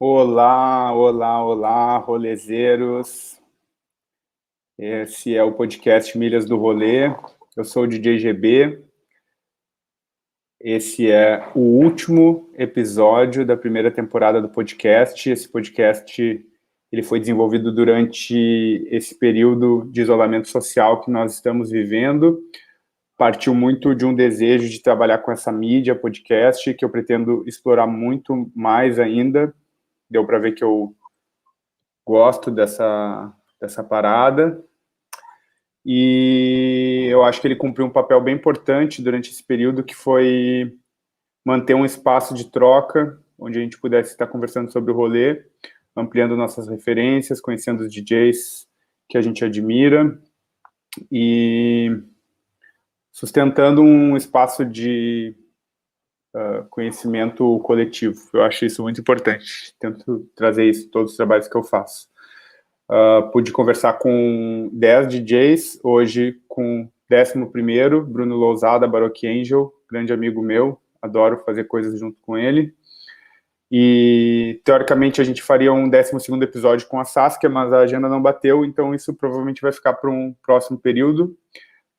Olá, olá, olá, rolezeiros. Esse é o podcast Milhas do Rolê. Eu sou o DJ GB. Esse é o último episódio da primeira temporada do podcast. Esse podcast ele foi desenvolvido durante esse período de isolamento social que nós estamos vivendo. Partiu muito de um desejo de trabalhar com essa mídia podcast, que eu pretendo explorar muito mais ainda. Deu para ver que eu gosto dessa parada, e eu acho que ele cumpriu um papel bem importante durante esse período, que foi manter um espaço de troca, onde a gente pudesse estar conversando sobre o rolê, ampliando nossas referências, conhecendo os DJs que a gente admira, e sustentando um espaço de conhecimento coletivo. Eu acho isso muito importante. Tento trazer isso em todos os trabalhos que eu faço. Pude conversar com 10 DJs, hoje com o 11º, Bruno Lousada, Baroque Angel, grande amigo meu, adoro fazer coisas junto com ele. E, teoricamente, a gente faria um 12º episódio com a Saskia, mas a agenda não bateu, então isso provavelmente vai ficar para um próximo período.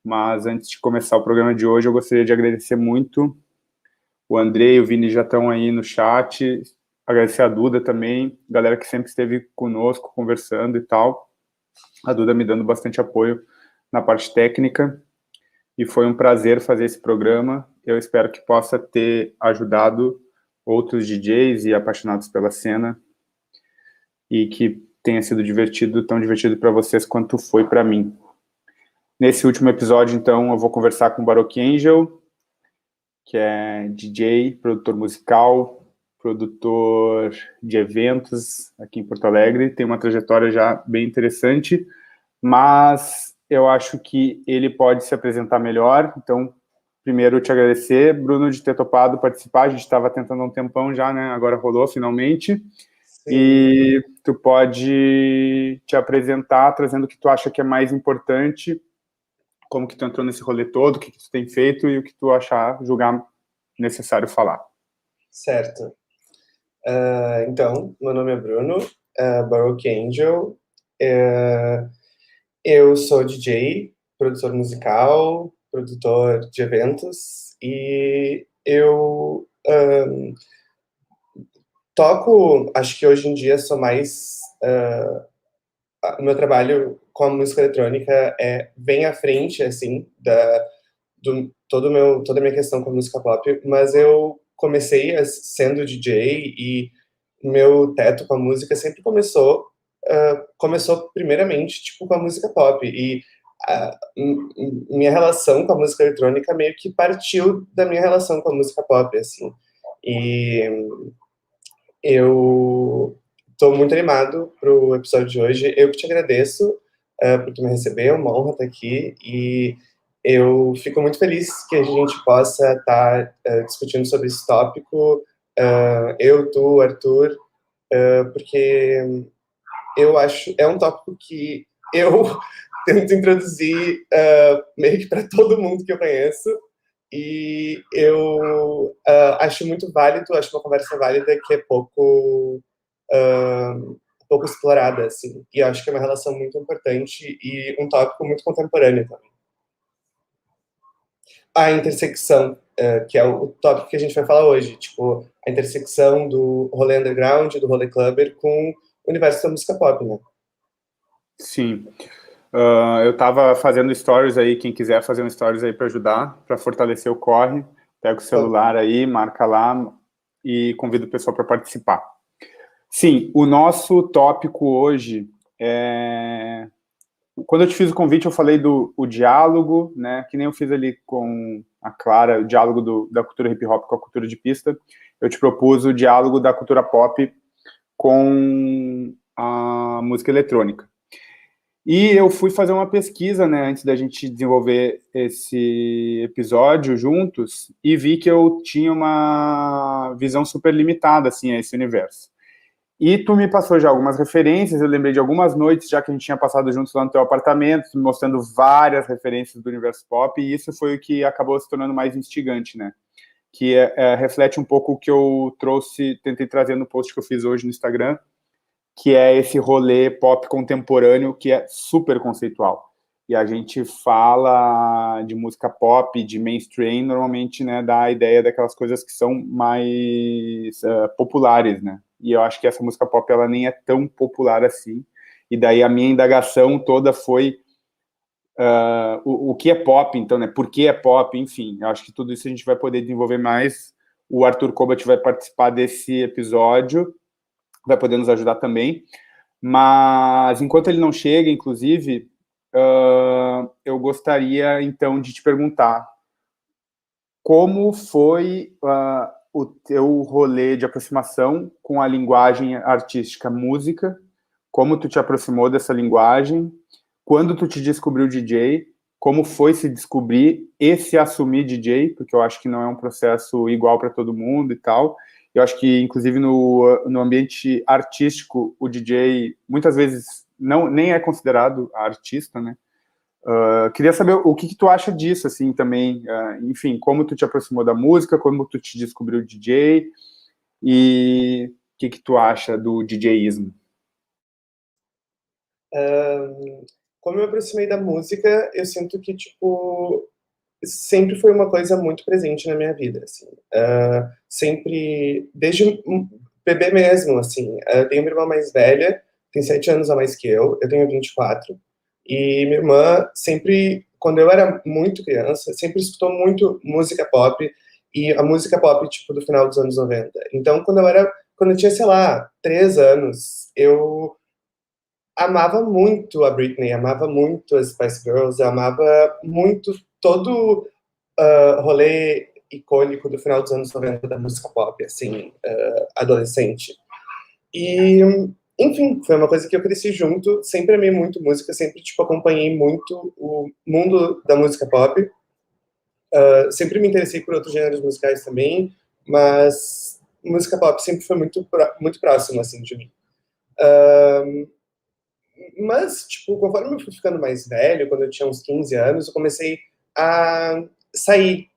Mas antes de começar o programa de hoje, eu gostaria de agradecer muito. O André e o Vini já estão aí no chat. Agradecer a Duda também, galera que sempre esteve conosco, conversando e tal. A Duda me dando bastante apoio na parte técnica. E foi um prazer fazer esse programa. Eu espero que possa ter ajudado outros DJs e apaixonados pela cena. E que tenha sido divertido, tão divertido para vocês quanto foi para mim. Nesse último episódio, então, eu vou conversar com o Baroque Angel, que é DJ, produtor musical, produtor de eventos aqui em Porto Alegre, tem uma trajetória já bem interessante, mas eu acho que ele pode se apresentar melhor. Então, primeiro, te agradecer, Bruno, de ter topado participar. A gente estava tentando há um tempão já, né? Agora rolou finalmente. Sim. E tu pode te apresentar trazendo o que tu acha que é mais importante, como que tu entrou nesse rolê todo, o que tu tem feito e o que tu julgar necessário falar. Certo. Então, meu nome é Bruno, Baroque Angel. Eu sou DJ, produtor musical, produtor de eventos e eu toco, acho que hoje em dia sou mais... o meu trabalho com a música eletrônica é bem à frente, assim, toda a minha questão com a música pop, mas eu comecei sendo DJ e meu teto com a música sempre começou primeiramente, tipo, com a música pop, e minha relação com a música eletrônica meio que partiu da minha relação com a música pop, assim, e eu tô muito animado pro episódio de hoje. Eu que te agradeço por tu me receber, é uma honra estar aqui, e eu fico muito feliz que a gente possa estar discutindo sobre esse tópico, eu, tu, Arthur, porque eu acho, é um tópico que eu tento introduzir meio que para todo mundo que eu conheço, e eu acho muito válido, acho uma conversa válida que é pouco explorada, assim, e acho que é uma relação muito importante e um tópico muito contemporâneo também. A intersecção, que é o tópico que a gente vai falar hoje, tipo, a intersecção do rolê underground, do rolê clubber com o universo da música pop, né? Sim. Eu estava fazendo stories aí, quem quiser fazer um stories aí para ajudar, para fortalecer o corre, pega o celular aí, marca lá e convida o pessoal para participar. Sim, o nosso tópico hoje é... Quando eu te fiz o convite, eu falei do diálogo, né? Que nem eu fiz ali com a Clara, o diálogo da cultura hip hop com a cultura de pista. Eu te propus o diálogo da cultura pop com a música eletrônica. E eu fui fazer uma pesquisa, né, antes da gente desenvolver esse episódio juntos, e vi que eu tinha uma visão super limitada, assim, a esse universo. E tu me passou já algumas referências, eu lembrei de algumas noites, já que a gente tinha passado juntos lá no teu apartamento, me mostrando várias referências do universo pop, e isso foi o que acabou se tornando mais instigante, né? que reflete um pouco o que eu tentei trazer no post que eu fiz hoje no Instagram, que é esse rolê pop contemporâneo que é super conceitual. E a gente fala de música pop, de mainstream, normalmente, né, dá a ideia daquelas coisas que são mais populares, né? E eu acho que essa música pop, ela nem é tão popular assim. E daí a minha indagação toda foi o que é pop, então, né? Por que é pop, enfim. Eu acho que tudo isso a gente vai poder desenvolver mais. O Arthur Kobat vai participar desse episódio, vai poder nos ajudar também. Mas, enquanto ele não chega, inclusive, eu gostaria, então, de te perguntar como foi o teu rolê de aproximação com a linguagem artística música, como tu te aproximou dessa linguagem, quando tu te descobriu DJ, como foi se descobrir e se assumir DJ, porque eu acho que não é um processo igual para todo mundo e tal. Eu acho que, inclusive, no ambiente artístico, o DJ muitas vezes nem é considerado artista, né? Queria saber o que tu acha disso, assim, também. Enfim, como tu te aproximou da música, como tu te descobriu DJ e o que tu acha do DJismo? Como eu me aproximei da música, eu sinto que, tipo, sempre foi uma coisa muito presente na minha vida, assim. Sempre, desde bebê mesmo, assim. Eu tenho uma irmã mais velha, tem 7 anos a mais que eu tenho 24, e minha irmã sempre, quando eu era muito criança, sempre escutou muito música pop, e a música pop, tipo, do final dos anos 90. Então, quando eu tinha, sei lá, 3 anos, eu amava muito a Britney, amava muito as Spice Girls, amava muito todo rolê icônico do final dos anos 90 da música pop, assim, adolescente. E, enfim, foi uma coisa que eu cresci junto, sempre amei muito música, sempre, tipo, acompanhei muito o mundo da música pop. Sempre me interessei por outros gêneros musicais também, mas música pop sempre foi muito próximo, assim, de mim. Mas, tipo, conforme eu fui ficando mais velho, quando eu tinha uns 15 anos, eu comecei a sair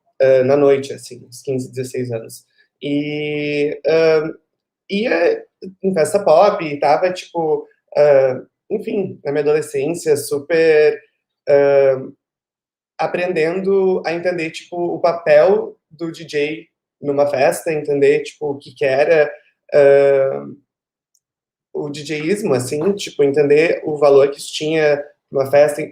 na noite, assim, uns 15, 16 anos. E ia em festa pop, e tava, tipo, enfim, na minha adolescência, super aprendendo a entender, tipo, o papel do DJ numa festa, entender, tipo, o que que era o DJismo, assim, tipo, entender o valor que isso tinha numa festa,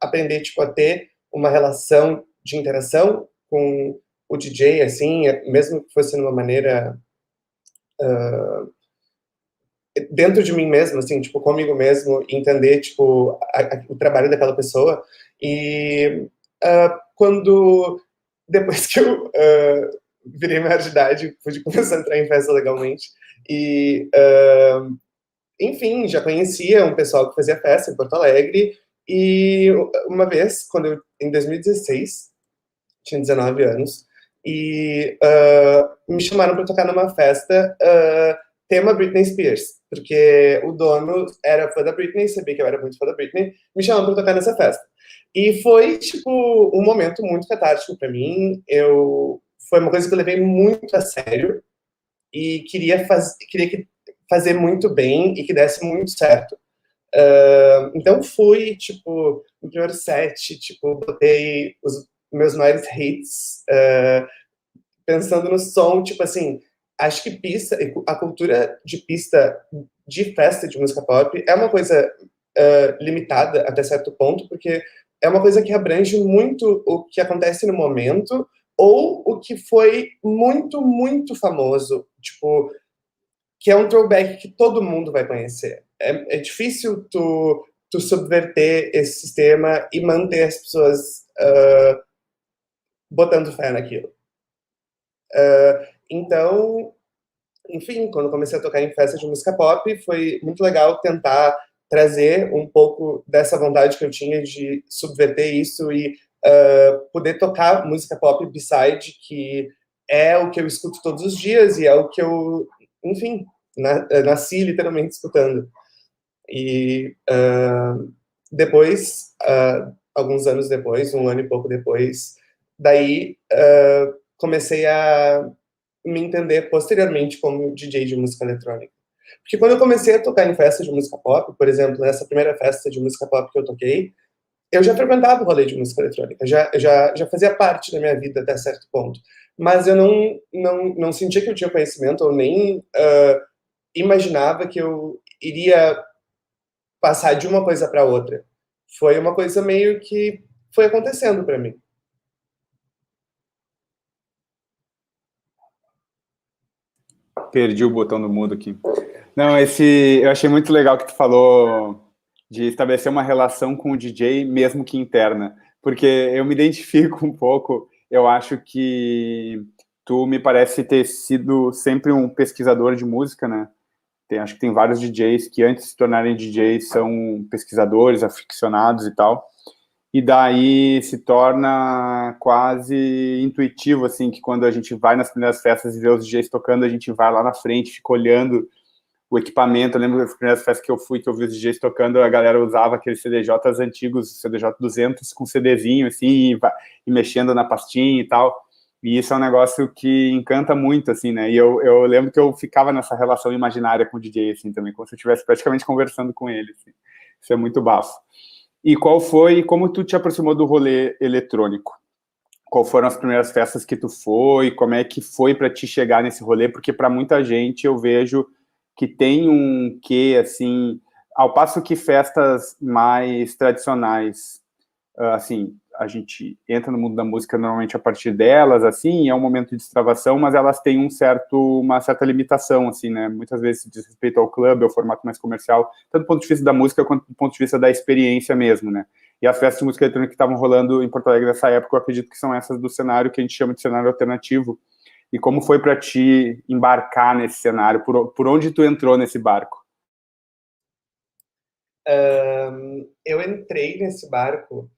aprender, tipo, a ter uma relação de interação com o DJ, assim, mesmo que fosse de uma maneira dentro de mim mesmo, assim, tipo, comigo mesmo, entender, tipo, o trabalho daquela pessoa. E quando, depois que eu virei maior de idade, pude começar a entrar em festa legalmente, e enfim, já conhecia um pessoal que fazia festa em Porto Alegre, e uma vez, em 2016, tinha 19 anos, e me chamaram para tocar numa festa tema Britney Spears, porque o dono era fã da Britney, sabia que eu era muito fã da Britney, me chamaram para tocar nessa festa. E foi, tipo, um momento muito catártico para mim, foi uma coisa que eu levei muito a sério, e queria fazer muito bem e que desse muito certo. Então fui, tipo, no primeiro set, tipo, botei os meus maiores hits, pensando no som, tipo assim, acho que a cultura de pista de festa de música pop é uma coisa limitada até certo ponto, porque é uma coisa que abrange muito o que acontece no momento ou o que foi muito, muito famoso, tipo, que é um throwback que todo mundo vai conhecer. É difícil tu subverter esse sistema e manter as pessoas botando fé naquilo. Então, enfim, quando comecei a tocar em festas de música pop, foi muito legal tentar trazer um pouco dessa vontade que eu tinha de subverter isso e poder tocar música pop B-side, que é o que eu escuto todos os dias e é o que eu, enfim, nasci literalmente escutando. E depois, alguns anos depois, um ano e pouco depois, daí comecei a me entender posteriormente como DJ de música eletrônica. Porque quando eu comecei a tocar em festas de música pop, por exemplo, nessa primeira festa de música pop que eu toquei, eu já frequentava o rolê de música eletrônica, já fazia parte da minha vida até certo ponto. Mas eu não sentia que eu tinha conhecimento, ou nem imaginava que eu iria passar de uma coisa para outra. Foi uma coisa meio que foi acontecendo para mim. Perdi o botão do mudo aqui. Não, eu achei muito legal que tu falou de estabelecer uma relação com o DJ, mesmo que interna, porque eu me identifico um pouco, eu acho que tu me parece ter sido sempre um pesquisador de música, né? Acho que tem vários DJs que antes de se tornarem DJs são pesquisadores, aficionados e tal, e daí se torna quase intuitivo, assim, que quando a gente vai nas primeiras festas e vê os DJs tocando, a gente vai lá na frente, fica olhando o equipamento. Eu lembro das primeiras festas que eu fui, que eu vi os DJs tocando, a galera usava aqueles CDJs antigos, CDJ 200 com CDzinho, assim, e mexendo na pastinha e tal. E isso é um negócio que encanta muito, assim, né? E eu lembro que eu ficava nessa relação imaginária com o DJ, assim, também, como se eu estivesse praticamente conversando com ele, assim. Isso é muito bafo. E como tu te aproximou do rolê eletrônico? Qual foram as primeiras festas que tu foi? Como é que foi para te chegar nesse rolê? Porque para muita gente eu vejo que tem um quê, assim, ao passo que festas mais tradicionais, assim, a gente entra no mundo da música normalmente a partir delas, assim, é um momento de destravação, mas elas têm uma certa limitação, assim, né? Muitas vezes diz respeito ao clube, ao formato mais comercial, tanto do ponto de vista da música quanto do ponto de vista da experiência mesmo, né? E as festas de música eletrônica que estavam rolando em Porto Alegre nessa época, eu acredito que são essas do cenário que a gente chama de cenário alternativo. E como foi para ti embarcar nesse cenário? Por onde tu entrou nesse barco? Eu entrei nesse barco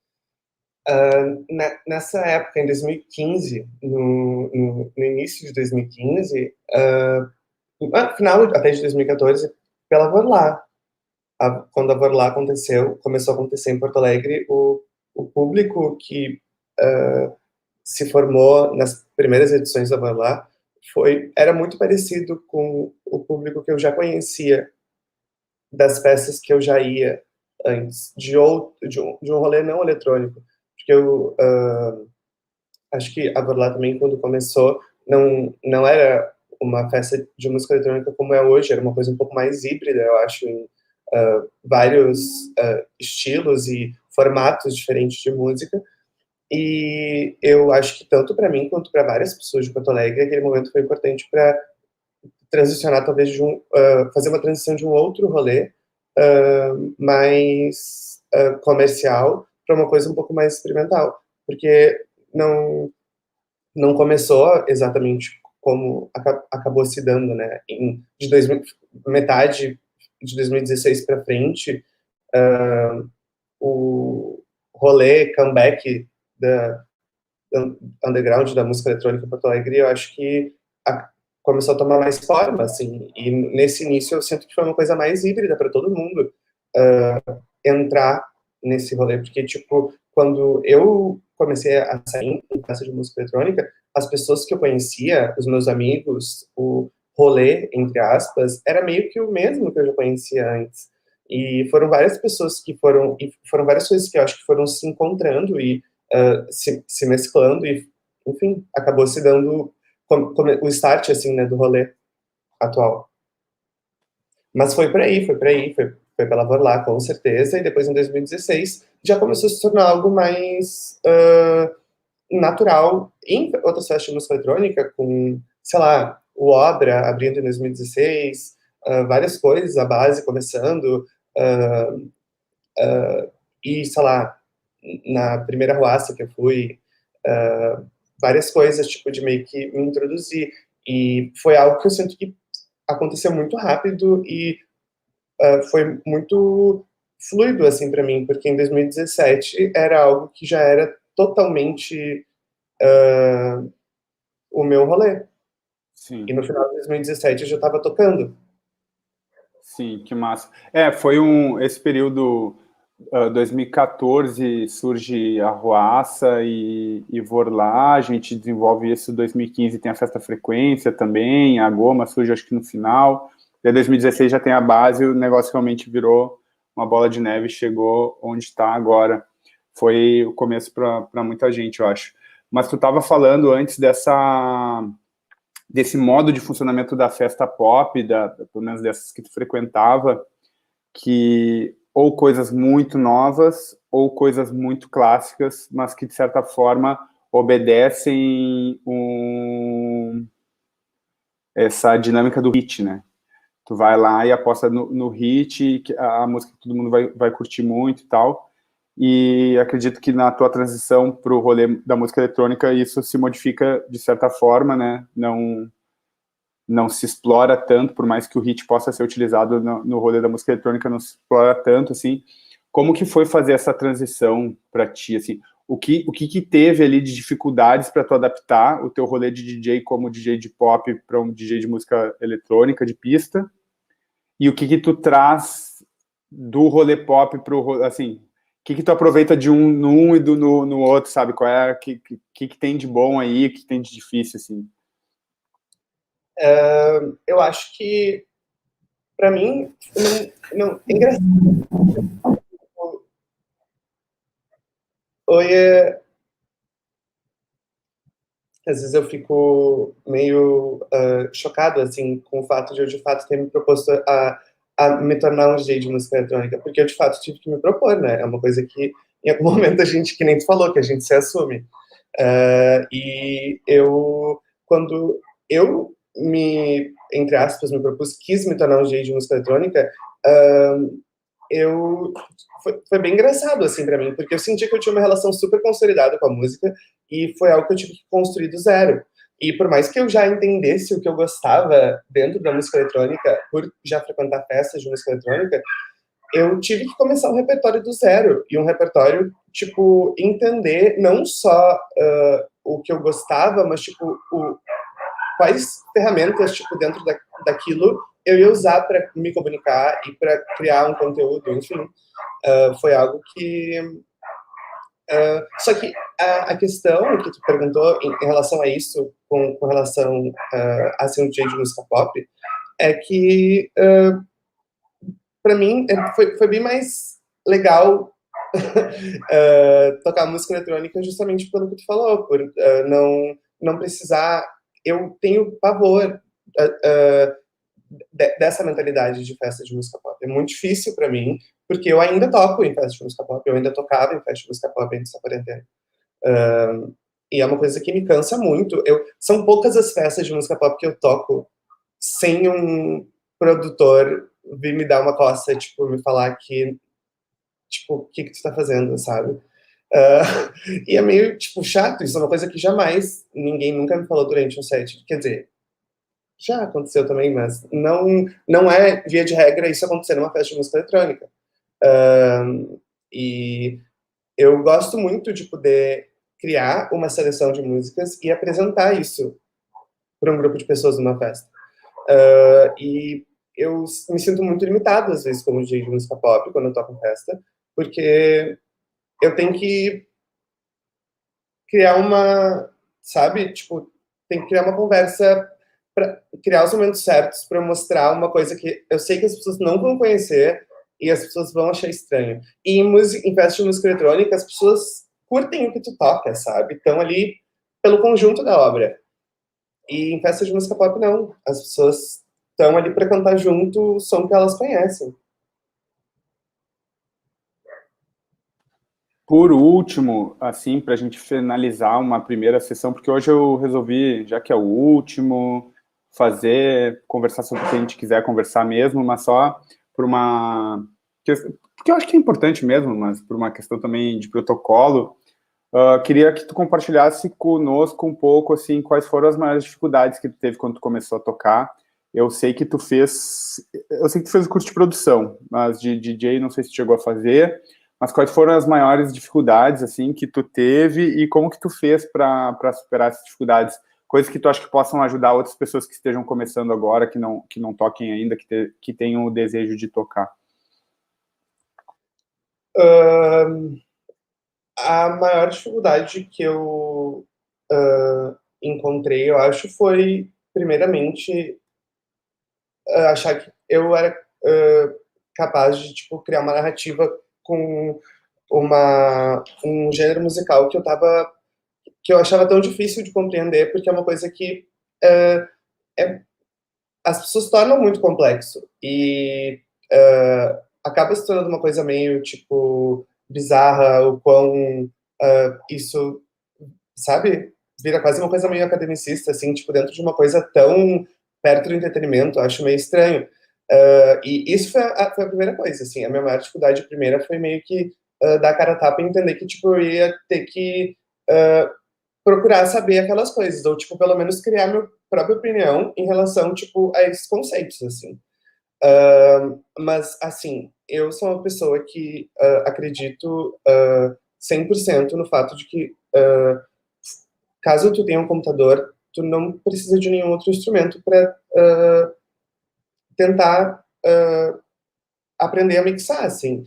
nessa época, em 2015, no início de 2015, final até de 2014, pela Vorlá. Quando a Vorlá começou a acontecer em Porto Alegre, o público que se formou nas primeiras edições da Vorlá era muito parecido com o público que eu já conhecia das peças que eu já ia antes, de um rolê não eletrônico. Porque eu acho que a Vorlá também, quando começou, não era uma festa de música eletrônica como é hoje, era uma coisa um pouco mais híbrida, eu acho, em vários estilos e formatos diferentes de música. E eu acho que tanto para mim quanto para várias pessoas de Porto Alegre, aquele momento foi importante para transicionar, talvez, fazer uma transição de um outro rolê mais comercial para uma coisa um pouco mais experimental. Porque não começou exatamente como acabou se dando, né? Metade de 2016 para frente, o rolê comeback da underground da música eletrônica em Porto Alegre, eu acho que começou a tomar mais forma, assim, e nesse início eu sinto que foi uma coisa mais híbrida para todo mundo entrar nesse rolê, porque, tipo, quando eu comecei a sair em festa de música eletrônica, as pessoas que eu conhecia, os meus amigos, o rolê, entre aspas, era meio que o mesmo que eu já conhecia antes. E foram várias pessoas e foram várias coisas que eu acho que foram se encontrando e se mesclando e, enfim, acabou se dando o start, assim, né, do rolê atual. Mas foi pela Vorlá, com certeza, e depois em 2016 já começou a se tornar algo mais natural em outras festas de música eletrônica, com, sei lá, o Obra abrindo em 2016, várias coisas, a base começando, e, sei lá, na primeira ruaça que eu fui, várias coisas, tipo, de meio que me introduzir. E foi algo que eu sinto que aconteceu muito rápido e foi muito fluido, assim, para mim, porque em 2017 era algo que já era totalmente o meu rolê. Sim. E no final de 2017 eu já estava tocando. Sim, que massa. Foi esse período 2014 surge a Ruaça e Vorlá, a gente desenvolve isso em 2015, tem a Festa Frequência também, a Goma surge acho que no final, em 2016 já tem a base, o negócio realmente virou uma bola de neve e chegou onde está agora. Foi o começo para muita gente, eu acho. Mas tu estava falando antes desse modo de funcionamento da festa pop, pelo menos dessas que tu frequentava, que ou coisas muito novas ou coisas muito clássicas, mas que de certa forma obedecem essa dinâmica do hit, né? Tu vai lá e aposta no hit, a música que todo mundo vai curtir muito e tal. E acredito que na tua transição para o rolê da música eletrônica isso se modifica de certa forma, né? Não se explora tanto, por mais que o hit possa ser utilizado no rolê da música eletrônica, não se explora tanto, assim. Como que foi fazer essa transição para ti, assim? O que teve ali de dificuldades para tu adaptar o teu rolê de DJ como DJ de pop para um DJ de música eletrônica, de pista? E o que tu traz do rolê pop para o rolê, assim, o que tu aproveita de um num e no outro, sabe? Qual é, que tem de bom aí, o que tem de difícil, assim? Eu acho que, pra mim, não, é engraçado. Oi, às vezes eu fico meio chocado, assim, com o fato de eu, de fato, ter me proposto a me tornar um DJ de música eletrônica, porque eu, de fato, tive que me propor, né? É uma coisa que, em algum momento, a gente, que nem tu falou, que a gente se assume. E eu, quando eu entre aspas, me propus, quis me tornar um DJ de música eletrônica, foi bem engraçado, assim, pra mim, porque eu senti que eu tinha uma relação super consolidada com a música e foi algo que eu tive que construir do zero. E por mais que eu já entendesse o que eu gostava dentro da música eletrônica, por já frequentar festas de música eletrônica, eu tive que começar um repertório do zero. E um repertório, tipo, entender não só o que eu gostava, mas, tipo, quais ferramentas, tipo, dentro daquilo eu ia usar para me comunicar e para criar um conteúdo, enfim. Foi algo que... só que a questão que tu perguntou em relação a isso, com relação a ser um DJ de música pop, é que, para mim, foi bem mais legal tocar música eletrônica justamente pelo que tu falou, por não precisar... Eu tenho pavor dessa mentalidade de festa de música pop. É muito difícil para mim, porque eu ainda toco em festa de música pop, eu ainda tocava em festa de música pop antes da quarentena. E é uma coisa que me cansa muito. São poucas as festas de música pop que eu toco sem um produtor vir me dar uma coça, tipo, me falar que, tipo, o que tu tá fazendo, sabe? E é meio, tipo, chato. Isso é uma coisa que jamais ninguém nunca me falou durante um set. Quer dizer, já aconteceu também, mas não é via de regra isso acontecer numa festa de música eletrônica. E eu gosto muito de poder criar uma seleção de músicas e apresentar isso para um grupo de pessoas numa festa. E eu me sinto muito limitado, às vezes, como DJ de música pop, quando eu toco em festa, porque eu tenho que criar sabe, tipo, tem que criar uma conversa para criar os momentos certos para mostrar uma coisa que eu sei que as pessoas não vão conhecer e as pessoas vão achar estranho. E em festa de música eletrônica, as pessoas curtem o que tu toca, sabe? Estão ali pelo conjunto da obra. E em festa de música pop, não. As pessoas estão ali para cantar junto o som que elas conhecem. Por último, assim, para a gente finalizar uma primeira sessão, porque hoje eu resolvi, já que é o último, conversar sobre o que a gente quiser conversar mesmo, mas só por porque eu acho que é importante mesmo, mas por uma questão também de protocolo, queria que tu compartilhasse conosco um pouco, assim, quais foram as maiores dificuldades que tu teve quando tu começou a tocar. Eu sei que tu fez o curso de produção, mas de DJ não sei se tu chegou a fazer, mas quais foram as maiores dificuldades, assim, que tu teve e como que tu fez para superar essas dificuldades? Coisas que tu acha que possam ajudar outras pessoas que estejam começando agora, que não toquem ainda, que tenham o desejo de tocar. Ahn, a maior dificuldade que eu encontrei, eu acho, foi, primeiramente, achar que eu era capaz de, tipo, criar uma narrativa com um gênero musical que eu achava tão difícil de compreender, porque é uma coisa que uh, é, as pessoas tornam muito complexo e acaba se tornando uma coisa meio, tipo, bizarra, o quão isso, sabe, vira quase uma coisa meio academicista, assim, tipo, dentro de uma coisa tão perto do entretenimento, acho meio estranho. E isso foi a primeira coisa, assim, a minha maior dificuldade primeira foi meio que dar a cara a tapa e entender que, tipo, eu ia ter que procurar saber aquelas coisas, ou, tipo, pelo menos criar minha própria opinião em relação, tipo, a esses conceitos, assim. Mas, assim, eu sou uma pessoa que acredito 100% no fato de que caso tu tenha um computador, tu não precisa de nenhum outro instrumento para tentar aprender a mixar, assim.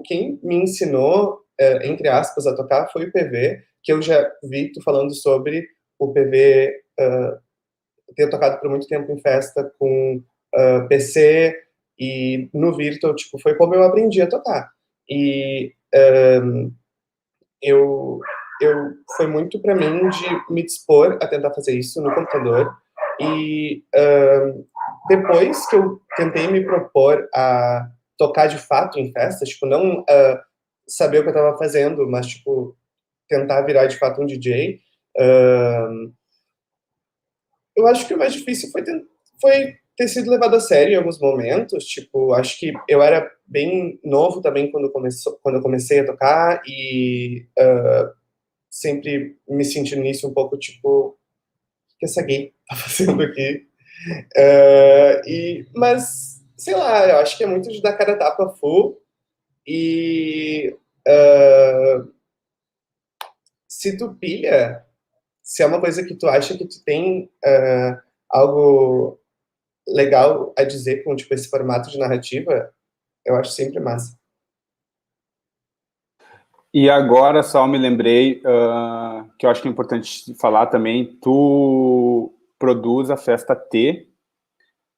Quem me ensinou, entre aspas, a tocar foi o PV, que eu já vi tu falando sobre o PV ter tocado por muito tempo em festa com PC e no Virtual, tipo, foi como eu aprendi a tocar. E eu, foi muito para mim de me dispor a tentar fazer isso no computador e depois que eu tentei me propor a tocar de fato em festas, tipo, não saber o que eu estava fazendo, mas, tipo, tentar virar de fato um DJ, eu acho que o mais difícil foi ter sido levado a sério em alguns momentos, tipo, acho que eu era bem novo também quando eu comecei a tocar e sempre me sentindo nisso um pouco, tipo, o que essa gay tá fazendo aqui? Mas, sei lá, eu acho que é muito de dar cara a tapa full e se tu pilha, se é uma coisa que tu acha que tu tem algo legal a dizer com, tipo, esse formato de narrativa, eu acho sempre massa. E agora só me lembrei que eu acho que é importante falar também, tu produz a Festa T,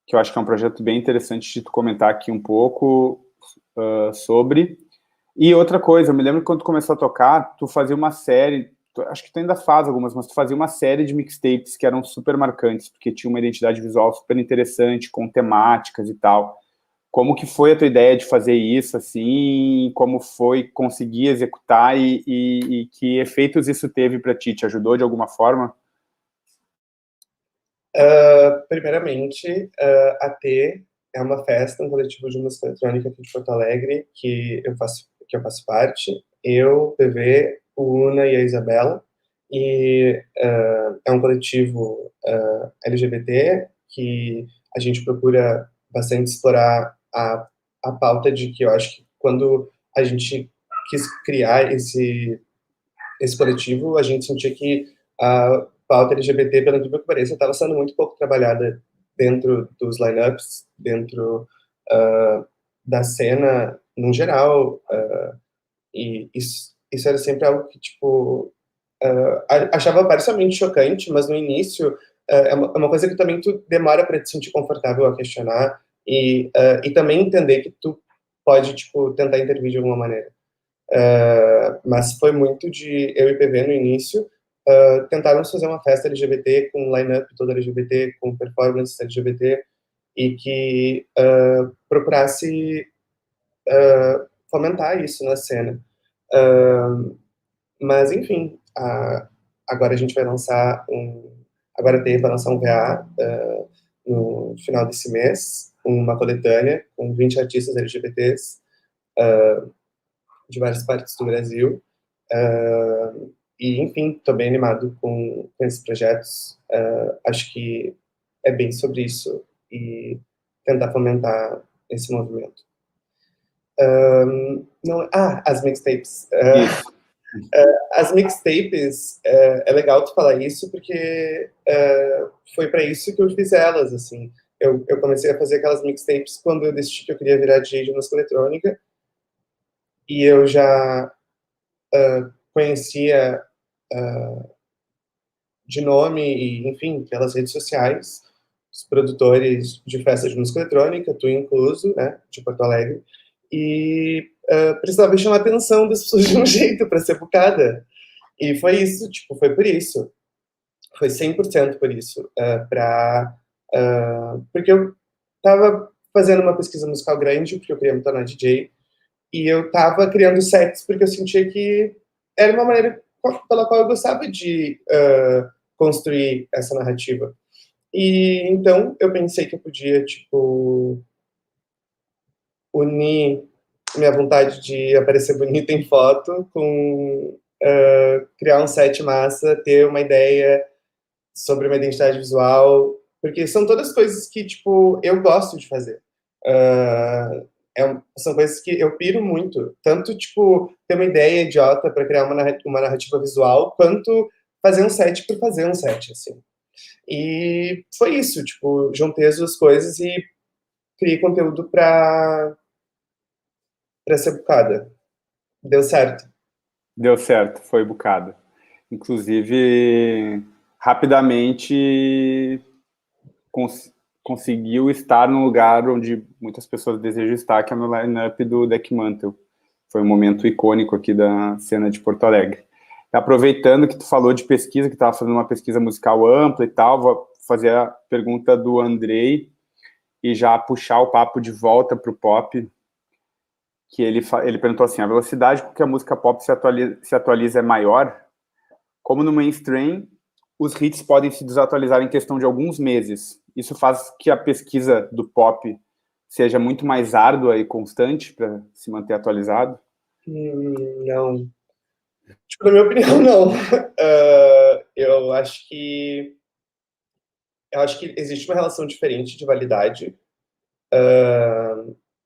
que eu acho que é um projeto bem interessante de tu comentar aqui um pouco sobre. E outra coisa, eu me lembro que quando tu começou a tocar, tu fazia uma série, acho que tu ainda faz algumas, mas tu fazia uma série de mixtapes que eram super marcantes, porque tinha uma identidade visual super interessante, com temáticas e tal. Como que foi a tua ideia de fazer isso, assim, como foi conseguir executar e que efeitos isso teve para ti? Te ajudou de alguma forma? Primeiramente, a T é uma festa, um coletivo de música eletrônica aqui de Porto Alegre, que eu faço parte. Eu, o PV, o Una e a Isabela. E é um coletivo LGBT que a gente procura bastante explorar a pauta de que eu acho que quando a gente quis criar esse coletivo, a gente sentia que a pauta LGBT, pelo incrível que pareça, estava sendo muito pouco trabalhada dentro dos lineups, dentro da cena no geral, e isso era sempre algo que, tipo, achava parcialmente chocante, mas no início é uma coisa que também tu demora para te sentir confortável a questionar e também entender que tu pode, tipo, tentar intervir de alguma maneira. Mas foi muito de eu e PV no início. Tentaram fazer uma festa LGBT com line-up todo LGBT, com performance LGBT, e que procurasse fomentar isso na cena. Mas, enfim, agora a gente vai lançar agora a TE vai lançar um VA no final desse mês, uma coletânea com 20 artistas LGBTs de várias partes do Brasil. Enfim, estou bem animado com esses projetos. Acho que é bem sobre isso e tentar fomentar esse movimento. As mixtapes. Isso. As mixtapes, é legal tu falar isso porque foi para isso que eu fiz elas, assim. Eu comecei a fazer aquelas mixtapes quando eu decidi que eu queria virar DJ de música eletrônica e eu já conhecia de nome e, enfim, pelas redes sociais, os produtores de festas de música eletrônica, tu incluso, né, de Porto Alegre, e precisava chamar a atenção das pessoas de um jeito para ser bucada. E foi isso, tipo, foi por isso. Foi 100% por isso. Porque eu tava fazendo uma pesquisa musical grande, porque eu queria me tornar DJ, e eu tava criando sets porque eu sentia que era uma maneira pela qual eu gostava de construir essa narrativa. E então eu pensei que eu podia, tipo, unir minha vontade de aparecer bonita em foto com criar um set massa, ter uma ideia sobre uma identidade visual, porque são todas coisas que, tipo, eu gosto de fazer. São coisas que eu piro muito, tanto, tipo, ter uma ideia idiota para criar uma narrativa visual, quanto fazer um set por fazer um set, assim. E foi isso, tipo, juntei as duas coisas e criei conteúdo para ser bucada. Deu certo. Deu certo, foi bucada. Inclusive, rapidamente conseguiu estar no lugar onde muitas pessoas desejam estar, que é no line-up do Deck Mantle. Foi um momento icônico aqui da cena de Porto Alegre. Aproveitando que tu falou de pesquisa, que estava fazendo uma pesquisa musical ampla e tal, vou fazer a pergunta do Andrei e já puxar o papo de volta para o pop, que ele perguntou assim, a velocidade com que a música pop se atualiza é maior? Como no mainstream, os hits podem se desatualizar em questão de alguns meses. Isso faz que a pesquisa do pop seja muito mais árdua e constante para se manter atualizado? Não. Tipo, na minha opinião, não. Eu acho que existe uma relação diferente de validade,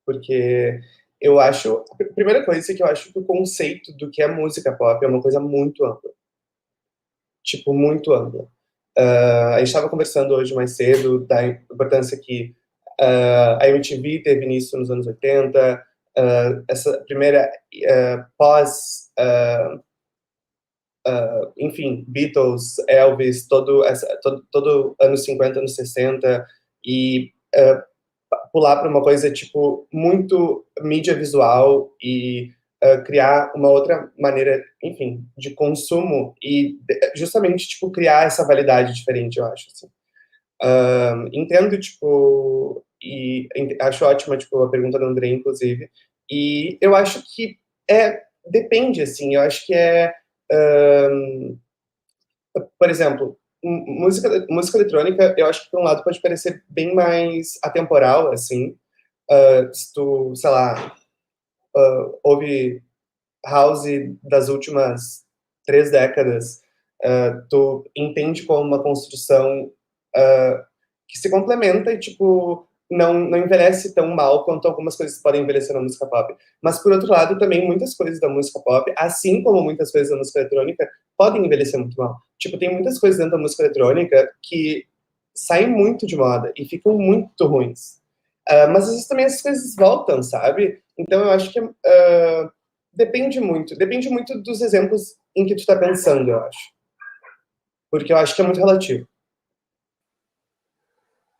porque eu acho... A primeira coisa é que eu acho que o conceito do que é música pop é uma coisa muito ampla. Tipo, muito ampla. A gente estava conversando hoje mais cedo da importância que a MTV teve início nos anos 80, essa primeira enfim, Beatles, Elvis, todo anos 50, anos 60, e pular para uma coisa, tipo, muito mídia visual e criar uma outra maneira, enfim, de consumo e justamente, tipo, criar essa validade diferente, eu acho, assim. Entendo, tipo, e acho ótima, tipo, a pergunta do André, inclusive, e eu acho que depende, assim, eu acho que por exemplo, música eletrônica, eu acho que por um lado pode parecer bem mais atemporal, assim, se tu, sei lá, ouve house das últimas 3 décadas, tu entende como uma construção que se complementa e, tipo, não envelhece tão mal quanto algumas coisas podem envelhecer na música pop. Mas, por outro lado, também muitas coisas da música pop, assim como muitas coisas da música eletrônica, podem envelhecer muito mal. Tipo, tem muitas coisas dentro da música eletrônica que saem muito de moda e ficam muito ruins. Mas, às vezes, também essas coisas voltam, sabe? Então, eu acho que depende muito. Depende muito dos exemplos em que tu tá pensando, eu acho. Porque eu acho que é muito relativo.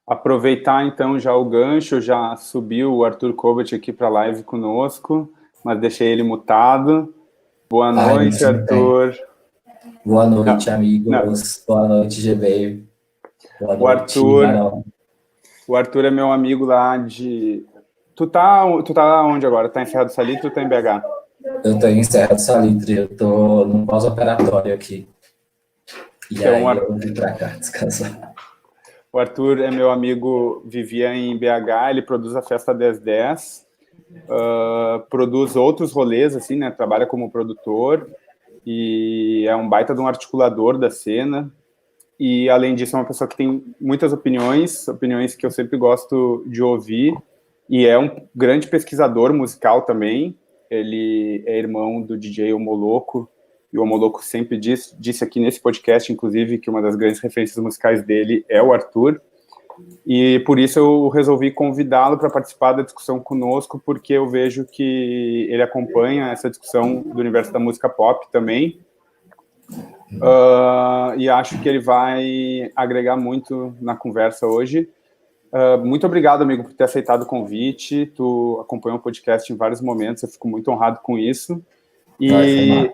Aproveitar, então, já o gancho, já subiu o Arthur Kovac aqui para a live conosco, mas deixei ele mutado. Boa noite, Arthur. Boa noite, Não. amigos. Boa noite, GB. Boa O noite, Arthur, o Arthur é meu amigo lá de... Tu tá onde agora? Tá em Serra do Salitre ou tá em BH? Eu tô em Serra do Salitre, eu tô num pós-operatório aqui. E Então, aí eu vim pra cá descansar. O Arthur é meu amigo, vivia em BH, ele produz a Festa 1010, produz outros rolês, assim, né? Trabalha como produtor e é um baita de um articulador da cena. E, além disso, é uma pessoa que tem muitas opiniões que eu sempre gosto de ouvir, e é um grande pesquisador musical também. Ele é irmão do DJ Omoloco, e o Omoloco sempre disse aqui nesse podcast, inclusive, que uma das grandes referências musicais dele é o Arthur. E por isso eu resolvi convidá-lo para participar da discussão conosco, porque eu vejo que ele acompanha essa discussão do universo da música pop também, e acho que ele vai agregar muito na conversa hoje. Muito obrigado, amigo, por ter aceitado o convite. Tu acompanhou o podcast em vários momentos, eu fico muito honrado com isso. E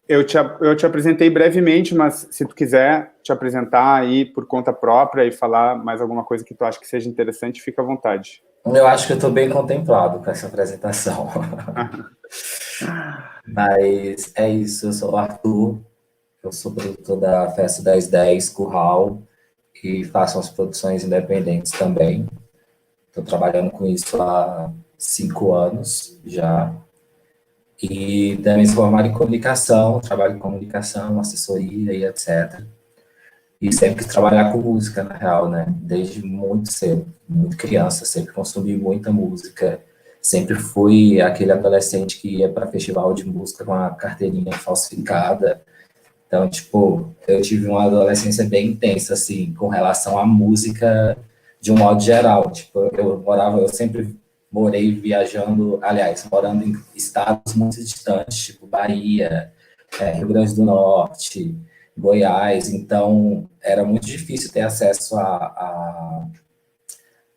eu te apresentei brevemente, mas se tu quiser te apresentar aí por conta própria e falar mais alguma coisa que tu acha que seja interessante, fica à vontade. Eu acho que eu estou bem contemplado com essa apresentação. Mas é isso, eu sou o Arthur, eu sou produtor da Festa 1010 Curral e faço umas produções independentes também. Estou trabalhando com isso há 5 anos já. E também sou formado em comunicação, trabalho em comunicação, assessoria e etc. E sempre quis trabalhar com música, na real, né? Desde muito cedo, muito criança, sempre consumi muita música. Sempre fui aquele adolescente que ia para festival de música com a carteirinha falsificada. Então, tipo, eu tive uma adolescência bem intensa, assim, com relação à música de um modo geral. Tipo, eu sempre morei viajando, aliás, morando em estados muito distantes, tipo Bahia, Rio Grande do Norte, Goiás. Então, era muito difícil ter acesso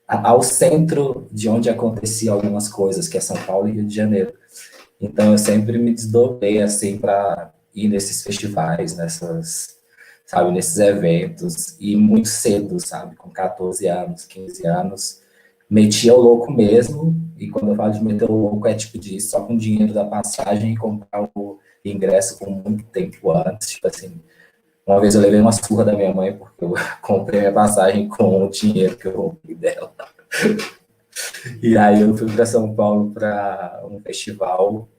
ao centro de onde aconteciam algumas coisas, que é São Paulo e Rio de Janeiro. Então, eu sempre me desdobrei, assim, para ir nesses festivais, nesses eventos, e muito cedo, sabe, com 14 anos, 15 anos, metia o louco mesmo, e quando eu falo de meter o louco, é tipo de ir só com o dinheiro da passagem e comprar o ingresso com muito tempo antes, tipo assim, uma vez eu levei uma surra da minha mãe, porque eu comprei minha passagem com o dinheiro que eu roubei dela. E aí eu fui para São Paulo para um festival,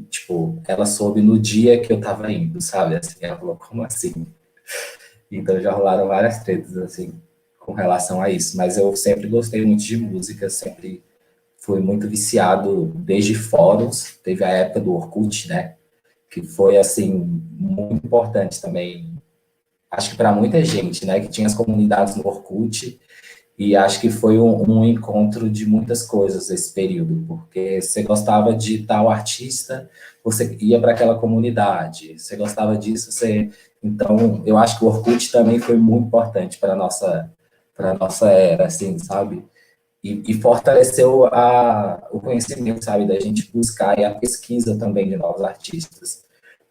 tipo, ela soube no dia que eu tava indo, sabe? Assim, ela falou, como assim? Então já rolaram várias tretas, assim, com relação a isso. Mas eu sempre gostei muito de música, sempre fui muito viciado desde fóruns. Teve a época do Orkut, né? Que foi, assim, muito importante também. Acho que para muita gente, né? Que tinha as comunidades no Orkut. E acho que foi um encontro de muitas coisas esse período, porque você gostava de tal artista, você ia para aquela comunidade, você gostava disso, você... Então, eu acho que o Orkut também foi muito importante para nossa era, assim, sabe? E fortaleceu o conhecimento, sabe, da gente buscar e a pesquisa também de novos artistas,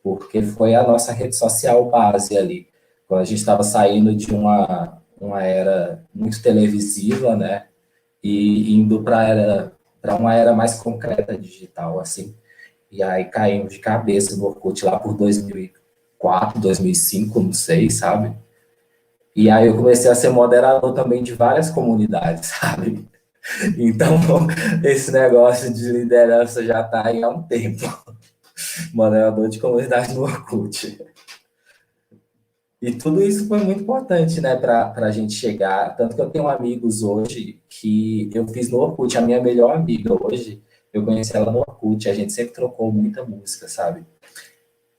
porque foi a nossa rede social base ali, quando a gente estava saindo de uma era muito televisiva, né, e indo para uma era mais concreta digital, assim. E aí caímos de cabeça no Orkut lá por 2004, 2005, não sei, sabe? E aí eu comecei a ser moderador também de várias comunidades, sabe? Então, esse negócio de liderança já está aí há um tempo. Moderador de comunidade no Orkut. E tudo isso foi muito importante, né, para a gente chegar. Tanto que eu tenho amigos hoje que eu fiz no Orkut. A minha melhor amiga hoje, eu conheci ela no Orkut. A gente sempre trocou muita música, sabe?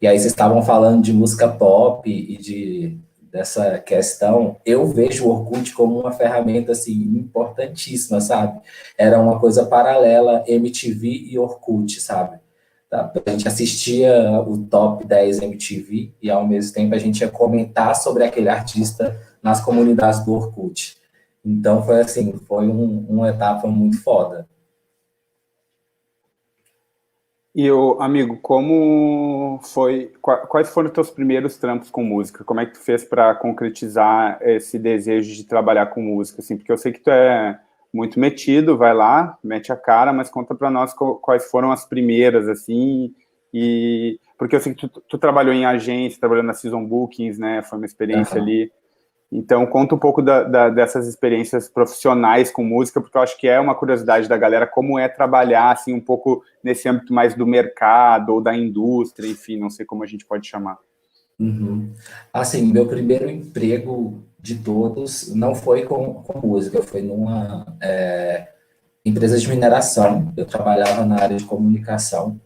E aí vocês estavam falando de música pop e dessa questão. Eu vejo o Orkut como uma ferramenta, assim, importantíssima, sabe? Era uma coisa paralela, MTV e Orkut, sabe? Tá? A gente assistia o Top 10 MTV e, ao mesmo tempo, a gente ia comentar sobre aquele artista nas comunidades do Orkut. Então, foi assim, foi uma etapa muito foda. E, amigo, como foi... Quais foram os teus primeiros trampos com música? Como é que tu fez para concretizar esse desejo de trabalhar com música? Assim, porque eu sei que tu é muito metido, vai lá, mete a cara, mas conta para nós quais foram as primeiras, assim, e... Porque eu sei que tu trabalhou em agência, trabalhou na Season Bookings, né? Foi uma experiência ali. Então, conta um pouco dessas experiências profissionais com música, porque eu acho que é uma curiosidade da galera, como é trabalhar, assim, um pouco nesse âmbito mais do mercado ou da indústria, enfim, não sei como a gente pode chamar. Uhum. Assim, meu primeiro emprego de todos não foi com música, foi numa empresa de mineração. Eu trabalhava na área de comunicação.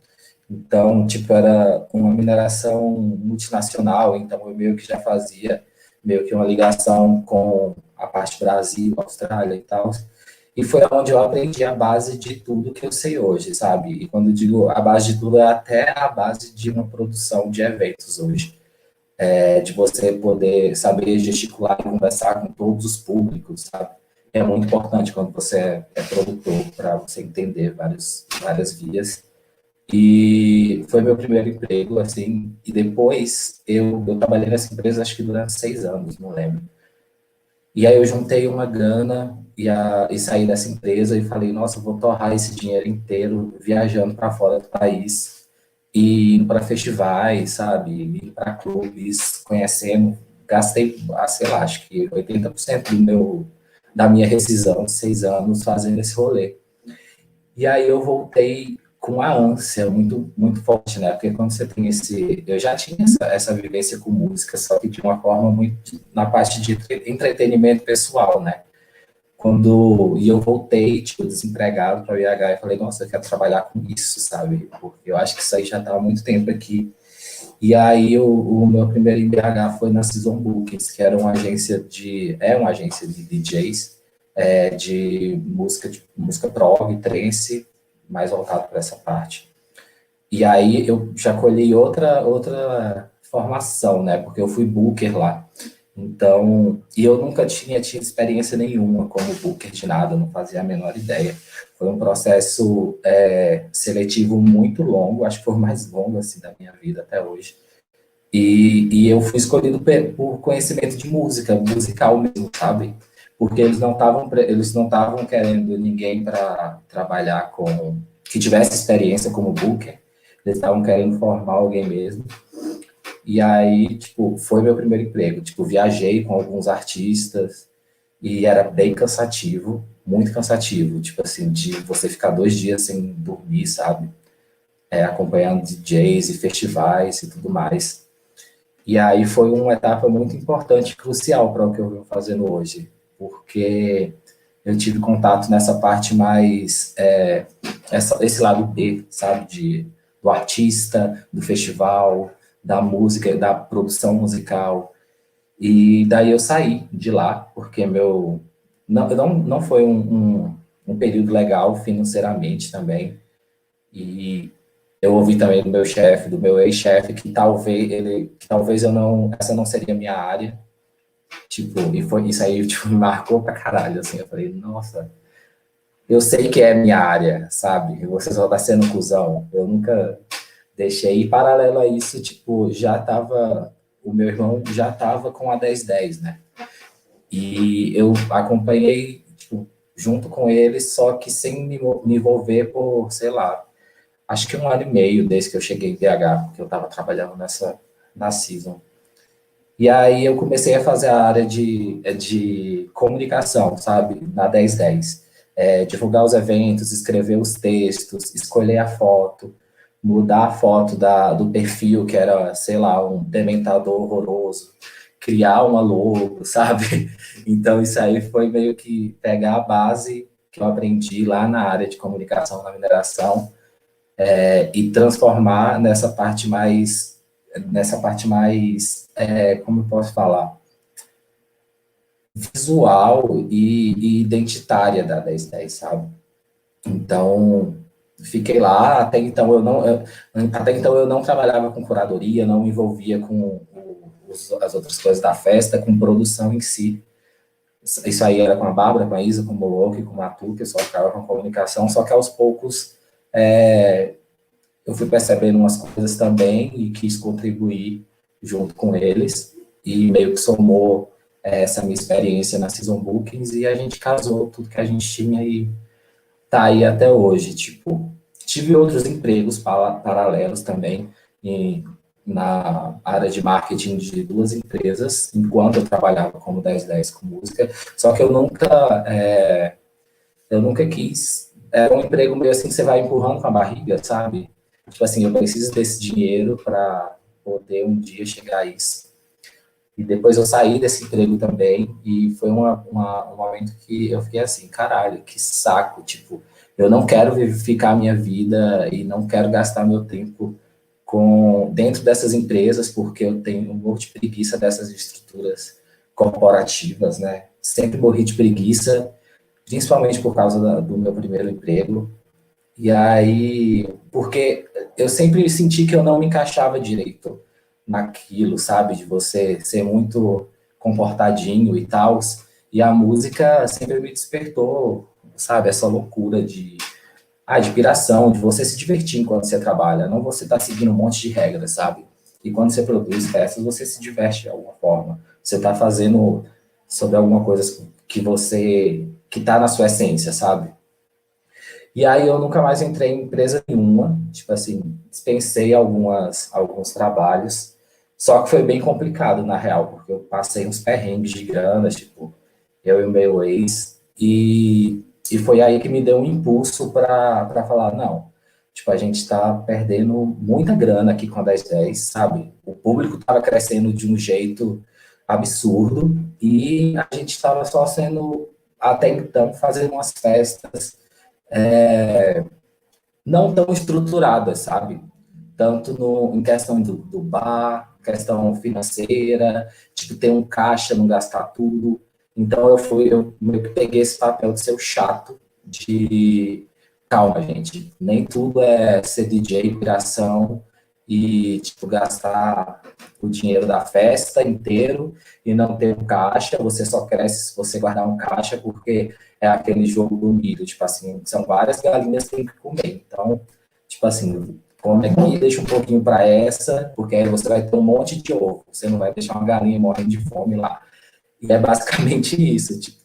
Então, tipo, era uma mineração multinacional, então eu meio que já fazia meio que uma ligação com a parte Brasil, Austrália e tal. E foi onde eu aprendi a base de tudo que eu sei hoje, sabe? E quando eu digo a base de tudo, é até a base de uma produção de eventos hoje. De você poder saber gesticular e conversar com todos os públicos, sabe? É muito importante quando você é produtor, para você entender várias vias. E foi meu primeiro emprego, assim, e depois eu trabalhei nessa empresa acho que durante 6 anos, não lembro. E aí eu juntei uma grana e saí dessa empresa e falei, nossa, eu vou torrar esse dinheiro inteiro viajando para fora do país e indo para festivais, sabe, indo para clubes, conhecendo, gastei, sei lá, acho que 80% da minha rescisão de 6 anos fazendo esse rolê. E aí eu voltei com a ânsia muito forte, né? Porque quando você tem eu já tinha essa vivência com música, só que de uma forma muito na parte de entretenimento pessoal, né? E eu voltei, tipo, desempregado para o IH e falei, nossa, eu quero trabalhar com isso, sabe? Porque eu acho que isso aí já está há muito tempo aqui. E aí o meu primeiro IBH foi na Season Bookings, que era uma agência uma agência de DJs, de música prog, trance, mais voltado para essa parte. E aí eu já colhi outra formação, né? Porque eu fui booker lá. Então, e eu nunca tinha tido experiência nenhuma como booker de nada, não fazia a menor ideia. Foi um processo seletivo muito longo, acho que foi o mais longo assim da minha vida até hoje. E eu fui escolhido por conhecimento de música, musical mesmo, sabe? Porque eles não estavam querendo ninguém para trabalhar que tivesse experiência como booker, eles estavam querendo formar alguém mesmo. E aí, tipo, foi meu primeiro emprego. Tipo, viajei com alguns artistas e era bem cansativo, muito cansativo. Tipo assim, de você ficar 2 dias sem dormir, sabe? Acompanhando DJs e festivais e tudo mais. E aí foi uma etapa muito importante, crucial para o que eu venho fazendo hoje, porque eu tive contato nessa parte mais, esse lado B, sabe, do artista, do festival, da música, da produção musical. E daí eu saí de lá, porque não foi um período legal financeiramente também. E eu ouvi também do meu chefe, do meu ex-chefe, que talvez essa não seria a minha área. Tipo, isso aí, tipo, me marcou pra caralho, assim. Eu falei, nossa, eu sei que é minha área, sabe? Você só tá sendo cuzão. Eu nunca deixei. E paralelo a isso, tipo, o meu irmão já tava com a 1010, né? E eu acompanhei, tipo, junto com ele, só que sem me envolver por, sei lá, acho que 1 ano e meio desde que eu cheguei em BH, porque eu estava trabalhando na Season. E aí eu comecei a fazer a área de comunicação, sabe, na 1010. Divulgar os eventos, escrever os textos, escolher a foto, mudar a foto do perfil, que era, sei lá, um dementador horroroso, criar uma logo, sabe? Então isso aí foi meio que pegar a base que eu aprendi lá na área de comunicação na mineração, e transformar como eu posso falar, visual e identitária da 1010, sabe? Então, fiquei lá, até então eu não trabalhava com curadoria, não me envolvia com as outras coisas da festa, com produção em si. Isso aí era com a Bárbara, com a Isa, com o Moloco e com o Matu, que eu só ficava com comunicação, só que aos poucos eu fui percebendo umas coisas também e quis contribuir junto com eles, e meio que somou essa minha experiência na Season Bookings, e a gente casou tudo que a gente tinha e tá aí até hoje. Tipo, tive outros empregos paralelos também na área de marketing de 2 empresas, enquanto eu trabalhava como 1010 com música, só que eu nunca quis. Era um emprego meio assim que você vai empurrando com a barriga, sabe? Tipo assim, eu preciso desse dinheiro para poder um dia chegar a isso. E depois eu saí desse emprego também, e foi um momento que eu fiquei assim, caralho, que saco, tipo, eu não quero vivificar a minha vida e não quero gastar meu tempo dentro dessas empresas, porque eu tenho um monte de preguiça dessas estruturas corporativas, né? sempre morri de preguiça, principalmente por causa do meu primeiro emprego. E aí, porque eu sempre senti que eu não me encaixava direito naquilo, sabe? De você ser muito comportadinho e tal. E a música sempre me despertou, sabe? Essa loucura de piração, de você se divertir enquanto você trabalha. Não você tá seguindo um monte de regras, sabe? E quando você produz festas, você se diverte de alguma forma. Você tá fazendo sobre alguma coisa que tá na sua essência, sabe? E aí eu nunca mais entrei em empresa nenhuma, tipo assim, dispensei alguns trabalhos, só que foi bem complicado, na real, porque eu passei uns perrengues de grana, tipo, eu e o meu ex, e foi aí que me deu um impulso para falar, não, tipo, a gente está perdendo muita grana aqui com a 1010, sabe? O público estava crescendo de um jeito absurdo, e a gente estava só sendo, até então, fazendo umas festas não tão estruturadas, sabe? Tanto em questão do bar, questão financeira, tipo, ter um caixa, não gastar tudo. Então, eu meio que peguei esse papel de ser o chato, de calma, gente, nem tudo é ser DJ, piração e, tipo, gastar o dinheiro da festa inteiro e não ter um caixa, você só cresce se você guardar um caixa, porque é aquele jogo do milho, tipo assim, são várias galinhas que tem que comer. Então, tipo assim, come aqui, deixa um pouquinho para essa, porque aí você vai ter um monte de ovo. Você não vai deixar uma galinha morrendo de fome lá. E é basicamente isso, tipo.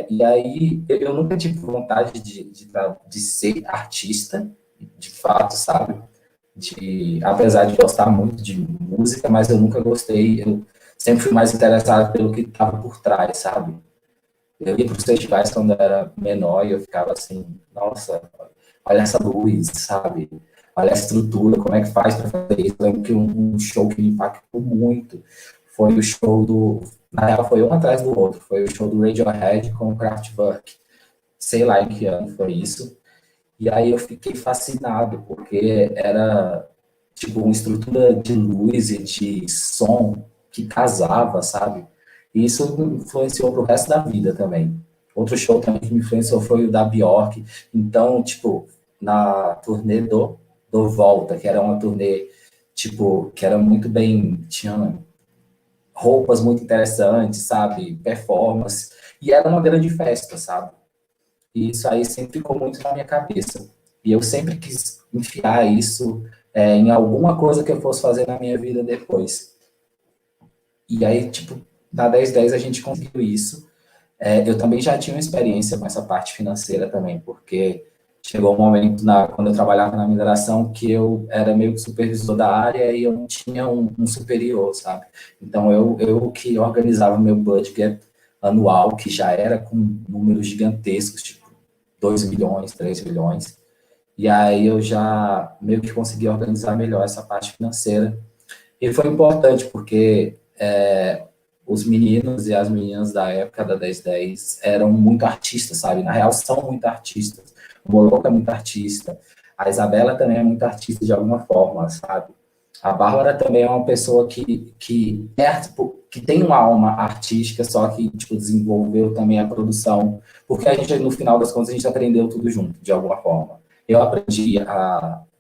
E aí, eu nunca tive vontade de ser artista, de fato, sabe? Apesar de gostar muito de música, mas eu nunca gostei, eu sempre fui mais interessado pelo que estava por trás, sabe? Eu ia para os festivais quando eu era menor e eu ficava assim, nossa, olha essa luz, sabe? Olha a estrutura, como é que faz para fazer isso? Eu lembro que um show que me impactou muito foi o show na real foi um atrás do outro, foi o show do Radiohead com o Kraftwerk. Sei lá em que ano foi isso. E aí eu fiquei fascinado, porque era tipo uma estrutura de luz e de som que casava, sabe? E isso me influenciou pro resto da vida também. Outro show também que me influenciou foi o da Bjork. Então, tipo, na turnê do Volta, que era uma turnê, tipo, que era muito bem, tinha roupas muito interessantes, sabe? Performance. E era uma grande festa, sabe? E isso aí sempre ficou muito na minha cabeça. E eu sempre quis enfiar isso em alguma coisa que eu fosse fazer na minha vida depois. E aí, tipo, na 1010 a gente conseguiu isso. Eu também já tinha uma experiência com essa parte financeira também, porque chegou um momento, quando eu trabalhava na mineração, que eu era meio que supervisor da área e eu não tinha um superior, sabe? Então, eu que organizava meu budget anual, que já era com números gigantescos, tipo 2 milhões, 3 milhões. E aí eu já meio que consegui organizar melhor essa parte financeira. E foi importante, porque os meninos e as meninas da época da 1010 eram muito artistas, sabe? Na real, são muito artistas. O Moloco é muito artista. A Isabela também é muito artista de alguma forma, sabe? A Bárbara também é uma pessoa que tem uma alma artística, só que tipo, desenvolveu também a produção. Porque a gente, no final das contas, a gente aprendeu tudo junto, de alguma forma. Eu aprendi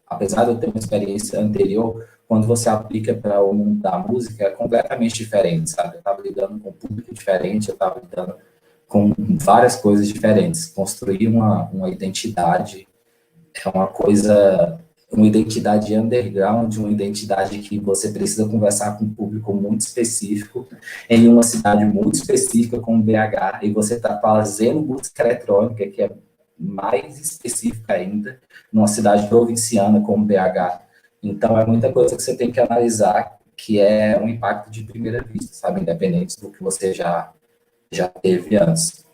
apesar de eu ter uma experiência anterior, quando você aplica para o mundo da música, é completamente diferente, sabe? Eu estava lidando com um público diferente, eu estava lidando com várias coisas diferentes. Construir uma identidade é uma identidade underground, uma identidade que você precisa conversar com um público muito específico, em uma cidade muito específica como BH, e você está fazendo música eletrônica, que é mais específica ainda, numa cidade provinciana como BH. Então, é muita coisa que você tem que analisar, que é um impacto de primeira vista, sabe? Independente do que você já teve antes.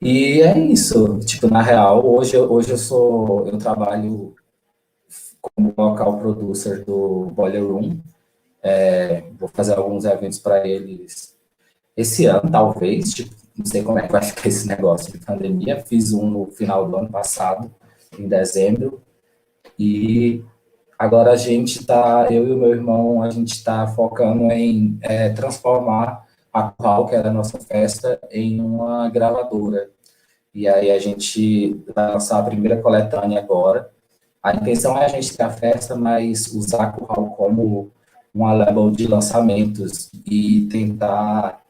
E é isso. Tipo, na real, hoje eu trabalho como local producer do Boiler Room. Vou fazer alguns eventos para eles esse ano, talvez. Tipo, não sei como é que vai ficar esse negócio de pandemia. Fiz um no final do ano passado, em dezembro. E agora eu e o meu irmão, a gente está focando em transformar a Curral, que era a nossa festa, em uma gravadora. E aí a gente vai lançar a primeira coletânea agora. A intenção é a gente ter a festa, mas usar a Curral como uma label de lançamentos e tentar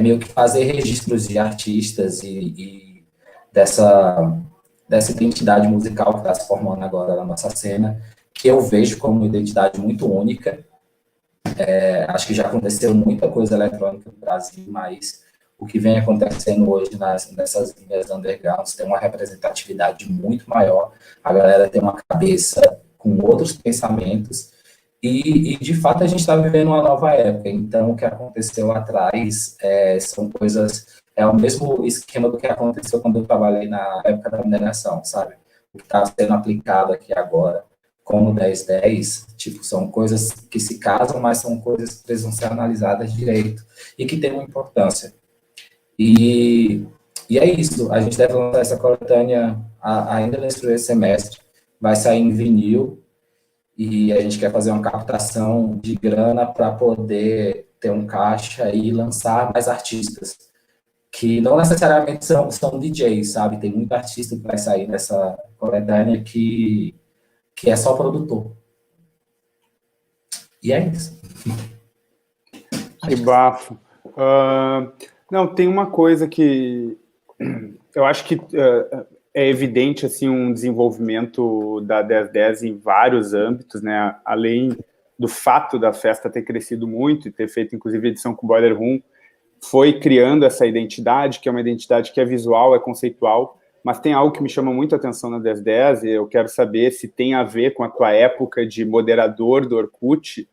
meio que fazer registros de artistas e dessa identidade musical que está se formando agora na nossa cena, que eu vejo como uma identidade muito única. Acho que já aconteceu muita coisa eletrônica no Brasil, mas o que vem acontecendo hoje nessas linhas undergrounds tem uma representatividade muito maior, a galera tem uma cabeça com outros pensamentos, de fato a gente está vivendo uma nova época, então o que aconteceu lá atrás são coisas, é o mesmo esquema do que aconteceu quando eu trabalhei na época da mineração, sabe? O que está sendo aplicado aqui agora como 1010, tipo, são coisas que se casam, mas são coisas que precisam ser analisadas direito e que têm uma importância. E é isso, a gente deve lançar essa coletânea ainda nesse primeiro semestre, vai sair em vinil, e a gente quer fazer uma captação de grana para poder ter um caixa e lançar mais artistas, que não necessariamente são DJs, sabe? Tem muito artista que vai sair nessa coletânea que é só produtor. E é isso. Que bafo. Não, tem uma coisa que eu acho que é evidente assim, um desenvolvimento da 1010 em vários âmbitos, né? Além do fato da festa ter crescido muito e ter feito, inclusive, edição com o Boiler Room, foi criando essa identidade, que é uma identidade que é visual, é conceitual, mas tem algo que me chama muito a atenção na 1010, e eu quero saber se tem a ver com a tua época de moderador do Orkut,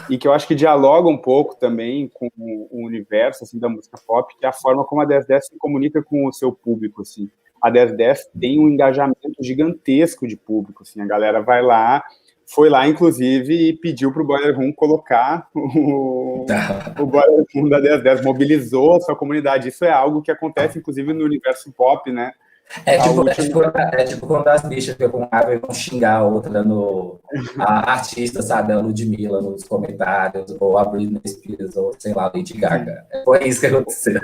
e que eu acho que dialoga um pouco também com o universo assim, da música pop, que é a forma como a 1010 se comunica com o seu público. Assim. A 1010 tem um engajamento gigantesco de público, assim, a galera vai lá, foi lá, inclusive, e pediu para o Boiler Room colocar o Boiler Room da 1010, mobilizou a sua comunidade. Isso é algo que acontece, inclusive, no universo pop, né? Tipo quando as bichas ficam com raiva e vão xingar a outra a artista, sabe, a Ludmilla nos comentários, ou a Britney Spears, ou sei lá, Lady Gaga. Foi isso que aconteceu.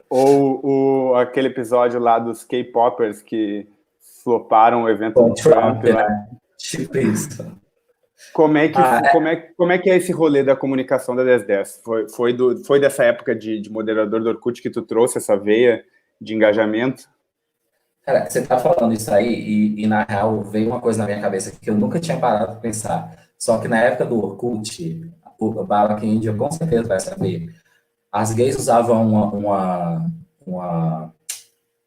Ou aquele episódio lá dos K-Poppers que floparam o evento do Trump. Né? Tipo isso. Como é que é esse rolê da comunicação da 1010? Foi dessa época de moderador do Orkut que tu trouxe essa veia de engajamento? Cara, você tá falando isso aí e na real veio uma coisa na minha cabeça que eu nunca tinha parado para pensar. Só que na época do Orkut, o Bala que Índia com certeza vai saber, as gays usavam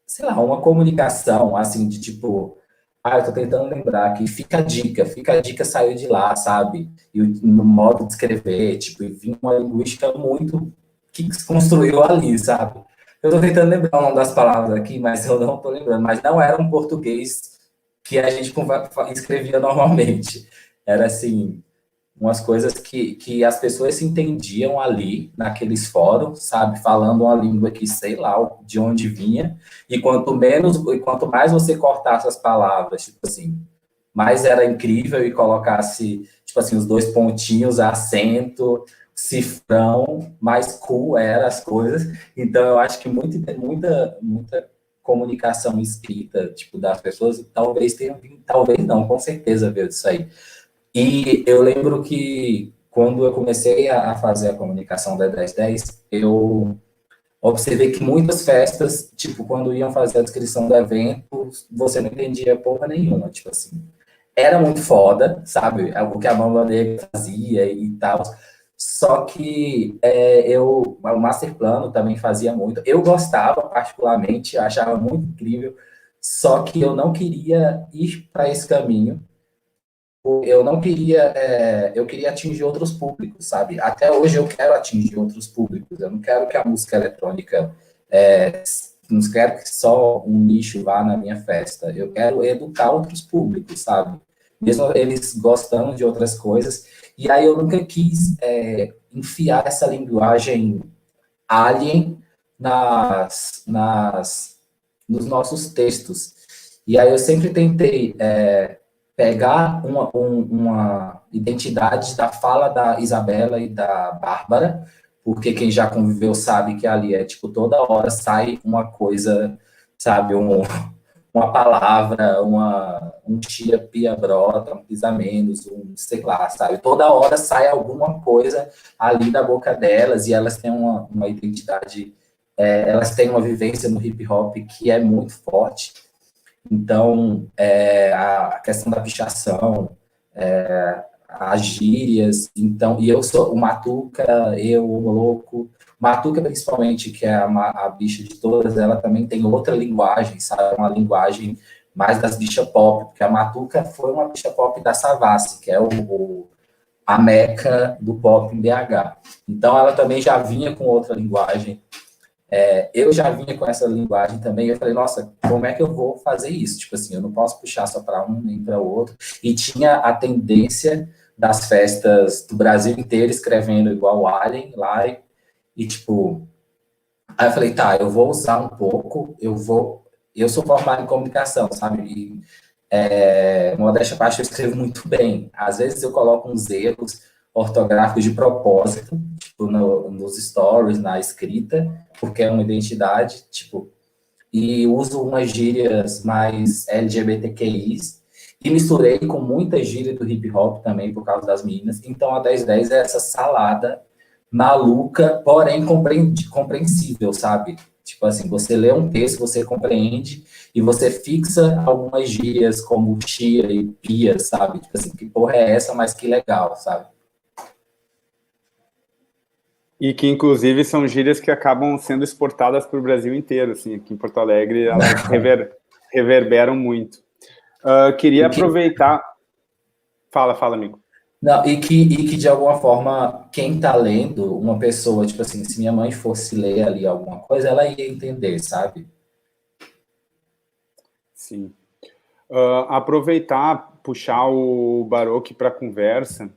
sei lá, uma comunicação assim de tipo, eu tô tentando lembrar que fica a dica saiu de lá, sabe? E no modo de escrever, tipo, e vinha uma linguística muito que se construiu ali, sabe? Eu estou tentando lembrar o nome das palavras aqui, mas eu não estou lembrando. Mas não era um português que a gente escrevia normalmente. Era, assim, umas coisas que as pessoas se entendiam ali, naqueles fóruns, sabe? Falando uma língua que, sei lá, de onde vinha. E quanto mais você cortasse as palavras, tipo assim, mais era incrível e colocasse, tipo assim, os dois pontinhos, acento, cifrão, mais cool eram as coisas. Então, eu acho que muita comunicação escrita, tipo, das pessoas, talvez tenha vindo, talvez não, com certeza veio disso aí. E eu lembro que, quando eu comecei a fazer a comunicação da 1010, eu observei que muitas festas, tipo, quando iam fazer a descrição do evento, você não entendia porra nenhuma, tipo assim. Era muito foda, sabe? O que a Mamba Negra fazia e tal. Só que o Master Plano também fazia muito. Eu gostava, particularmente, achava muito incrível, só que eu não queria ir para esse caminho. Eu não queria, eu queria atingir outros públicos, sabe? Até hoje eu quero atingir outros públicos. Eu não quero que a música eletrônica, não quero que só um nicho vá na minha festa. Eu quero educar outros públicos, sabe? Mesmo eles gostando de outras coisas. E aí eu nunca quis enfiar essa linguagem alien nos nossos textos. E aí eu sempre tentei pegar uma identidade da fala da Isabela e da Bárbara, porque quem já conviveu sabe que ali é, tipo, toda hora sai uma coisa, sabe, uma palavra, um tia pia brota, um pisa menos, um sei lá, sabe? Toda hora sai alguma coisa ali da boca delas e elas têm uma identidade, elas têm uma vivência no hip hop que é muito forte. Então, a questão da pichação, as gírias, então, e eu sou o Matuca, eu, o Louco, Matuca principalmente, que é a bicha de todas, ela também tem outra linguagem, sabe, uma linguagem mais das bichas pop, porque a Matuca foi uma bicha pop da Savassi, que é a meca do pop em BH. Então, ela também já vinha com outra linguagem, eu já vinha com essa linguagem também, eu falei, nossa, como é que eu vou fazer isso? Tipo assim, eu não posso puxar só para um nem para o outro. E tinha a tendência das festas do Brasil inteiro escrevendo igual o Alien lá, tipo... Aí eu falei, tá, eu vou usar um pouco, eu sou formado em comunicação, sabe? E, modéstia à parte, eu escrevo muito bem. Às vezes eu coloco uns erros ortográficos de propósito, tipo, nos stories, na escrita, porque é uma identidade, tipo, e uso umas gírias mais LGBTQIs, e misturei com muita gíria do hip hop também, por causa das meninas. Então, a 1010 é essa salada maluca, porém compreensível, sabe? Tipo assim, você lê um texto, você compreende, e você fixa algumas gírias como chia e pia, sabe? Tipo assim, que porra é essa, mas que legal, sabe? E que, inclusive, são gírias que acabam sendo exportadas para o Brasil inteiro, assim, aqui em Porto Alegre, elas reverberam muito. Queria aproveitar... Fala, amigo. Não, e que de alguma forma, quem está lendo, uma pessoa, tipo assim, se minha mãe fosse ler ali alguma coisa, ela ia entender, sabe? Sim. Aproveitar, puxar o Baroque para a conversa.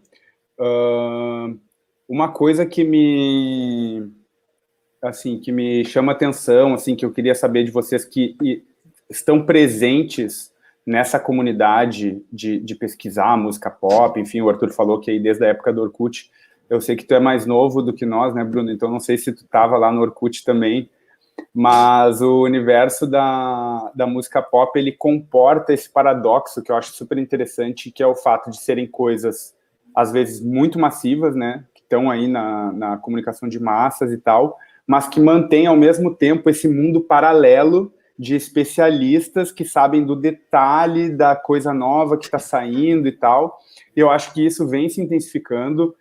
Uma coisa que que me chama atenção, assim, que eu queria saber de vocês que estão presentes nessa comunidade de pesquisar música pop, enfim, o Arthur falou que aí desde a época do Orkut, eu sei que tu é mais novo do que nós, né, Bruno? Então não sei se tu estava lá no Orkut também, mas o universo da música pop, ele comporta esse paradoxo que eu acho super interessante, que é o fato de serem coisas, às vezes, muito massivas, né, que estão aí na comunicação de massas e tal, mas que mantém, ao mesmo tempo, esse mundo paralelo de especialistas que sabem do detalhe da coisa nova que está saindo e tal. E eu acho que isso vem se intensificando.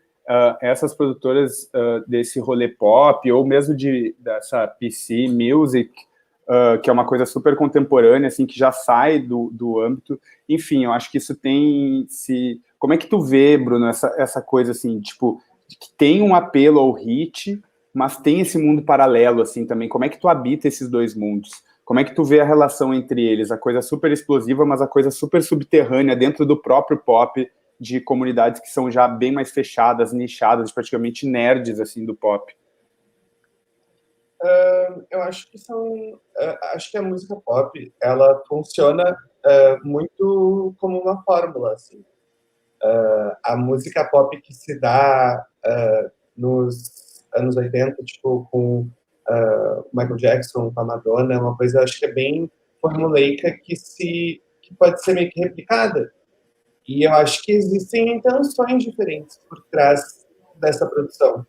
Essas produtoras desse rolê pop, ou mesmo dessa PC Music, que é uma coisa super contemporânea, assim, que já sai do âmbito. Enfim, eu acho que isso tem se... Como é que tu vê, Bruno, essa coisa, assim, tipo, que tem um apelo ao hit, mas tem esse mundo paralelo, assim, também. Como é que tu habita esses dois mundos? Como é que tu vê a relação entre eles? A coisa super explosiva, mas a coisa super subterrânea dentro do próprio pop, de comunidades que são já bem mais fechadas, nichadas, praticamente nerds, assim, do pop. Eu acho que acho que a música pop, ela funciona muito como uma fórmula, assim. A música pop que se dá nos anos 80, tipo, com Michael Jackson, com a Madonna, é uma coisa, acho que é bem formulaica que pode ser meio que replicada. E eu acho que existem intenções diferentes por trás dessa produção.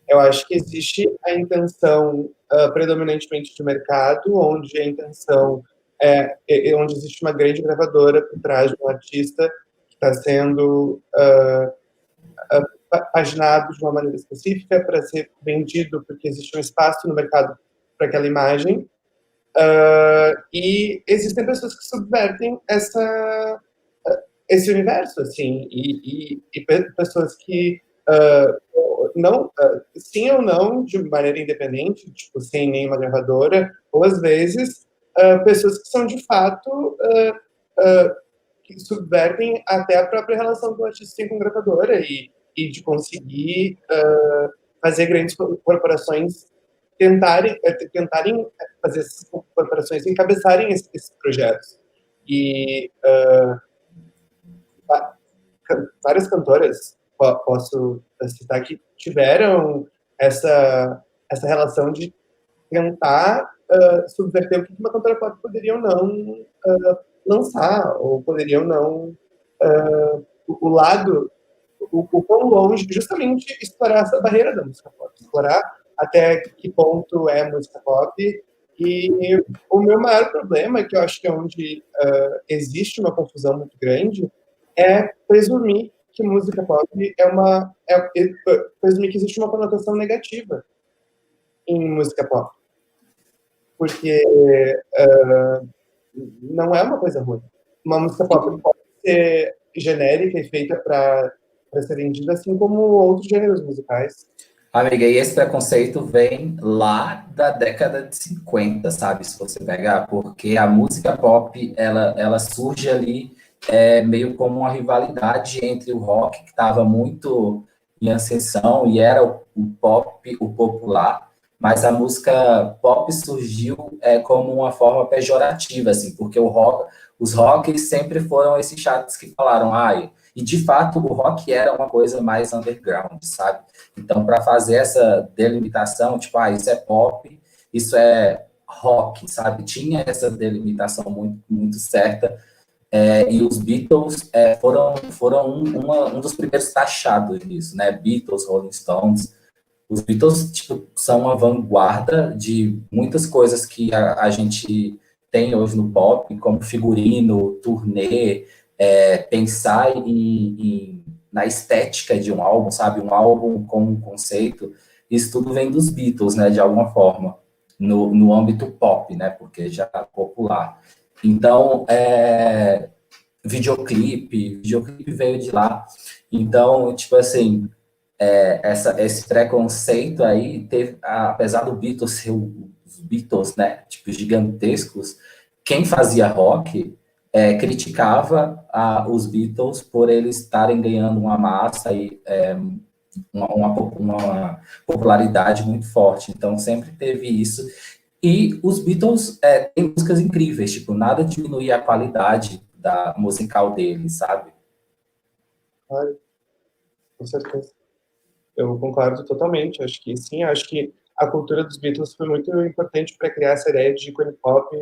Eu acho que existe a intenção predominantemente de mercado, onde a intenção onde existe uma grande gravadora por trás de um artista que está sendo paginado de uma maneira específica para ser vendido, porque existe um espaço no mercado para aquela imagem. E existem pessoas que subvertem esse universo, assim, e pessoas que não, sim ou não, de maneira independente, tipo, sem nenhuma gravadora, ou às vezes pessoas que são de fato que subvertem até a própria relação que o artista tem com a gravadora e de conseguir fazer grandes corporações tentarem fazer essas corporações encabeçarem esses projetos. E várias cantoras, posso citar, que tiveram essa relação de tentar subverter o que uma cantora pop poderia ou não lançar, ou poderia ou não o lado, o quão longe, justamente explorar essa barreira da música pop, explorar até que ponto é música pop. E o meu maior problema, que eu acho que é onde existe uma confusão muito grande, é presumir que música pop presumir que existe uma conotação negativa em música pop, porque não é uma coisa ruim. Uma música pop pode ser genérica e feita para ser vendida, assim como outros gêneros musicais. Amiga, e esse preconceito vem lá da década de 50, sabe? Se você pegar, porque a música pop, ela surge ali meio como uma rivalidade entre o rock, que estava muito em ascensão, e era o pop, o popular, mas a música pop surgiu como uma forma pejorativa, assim, porque os rocks sempre foram esses chatos que falaram, ai, e de fato o rock era uma coisa mais underground, sabe? Então, para fazer essa delimitação, tipo, isso é pop, isso é rock, sabe? Tinha essa delimitação muito, muito certa. E os Beatles foram um dos primeiros taxados nisso, né? Beatles, Rolling Stones. Os Beatles, tipo, são uma vanguarda de muitas coisas que a gente tem hoje no pop, como figurino, turnê, pensar na estética de um álbum, sabe? Um álbum com um conceito, isso tudo vem dos Beatles, né? De alguma forma, no âmbito pop, né? Porque já é popular. Então, videoclipe veio de lá. Então, tipo assim, esse preconceito aí teve, apesar do Beatles ser os Beatles, né? Tipo, gigantescos, quem fazia rock criticava os Beatles por eles estarem ganhando uma massa e uma popularidade muito forte. Então, sempre teve isso. E os Beatles têm músicas incríveis, tipo, nada diminui a qualidade da musical deles, sabe? Claro, com certeza. Eu concordo totalmente. Acho que sim, acho que a cultura dos Beatles foi muito importante para criar essa ideia de ícone pop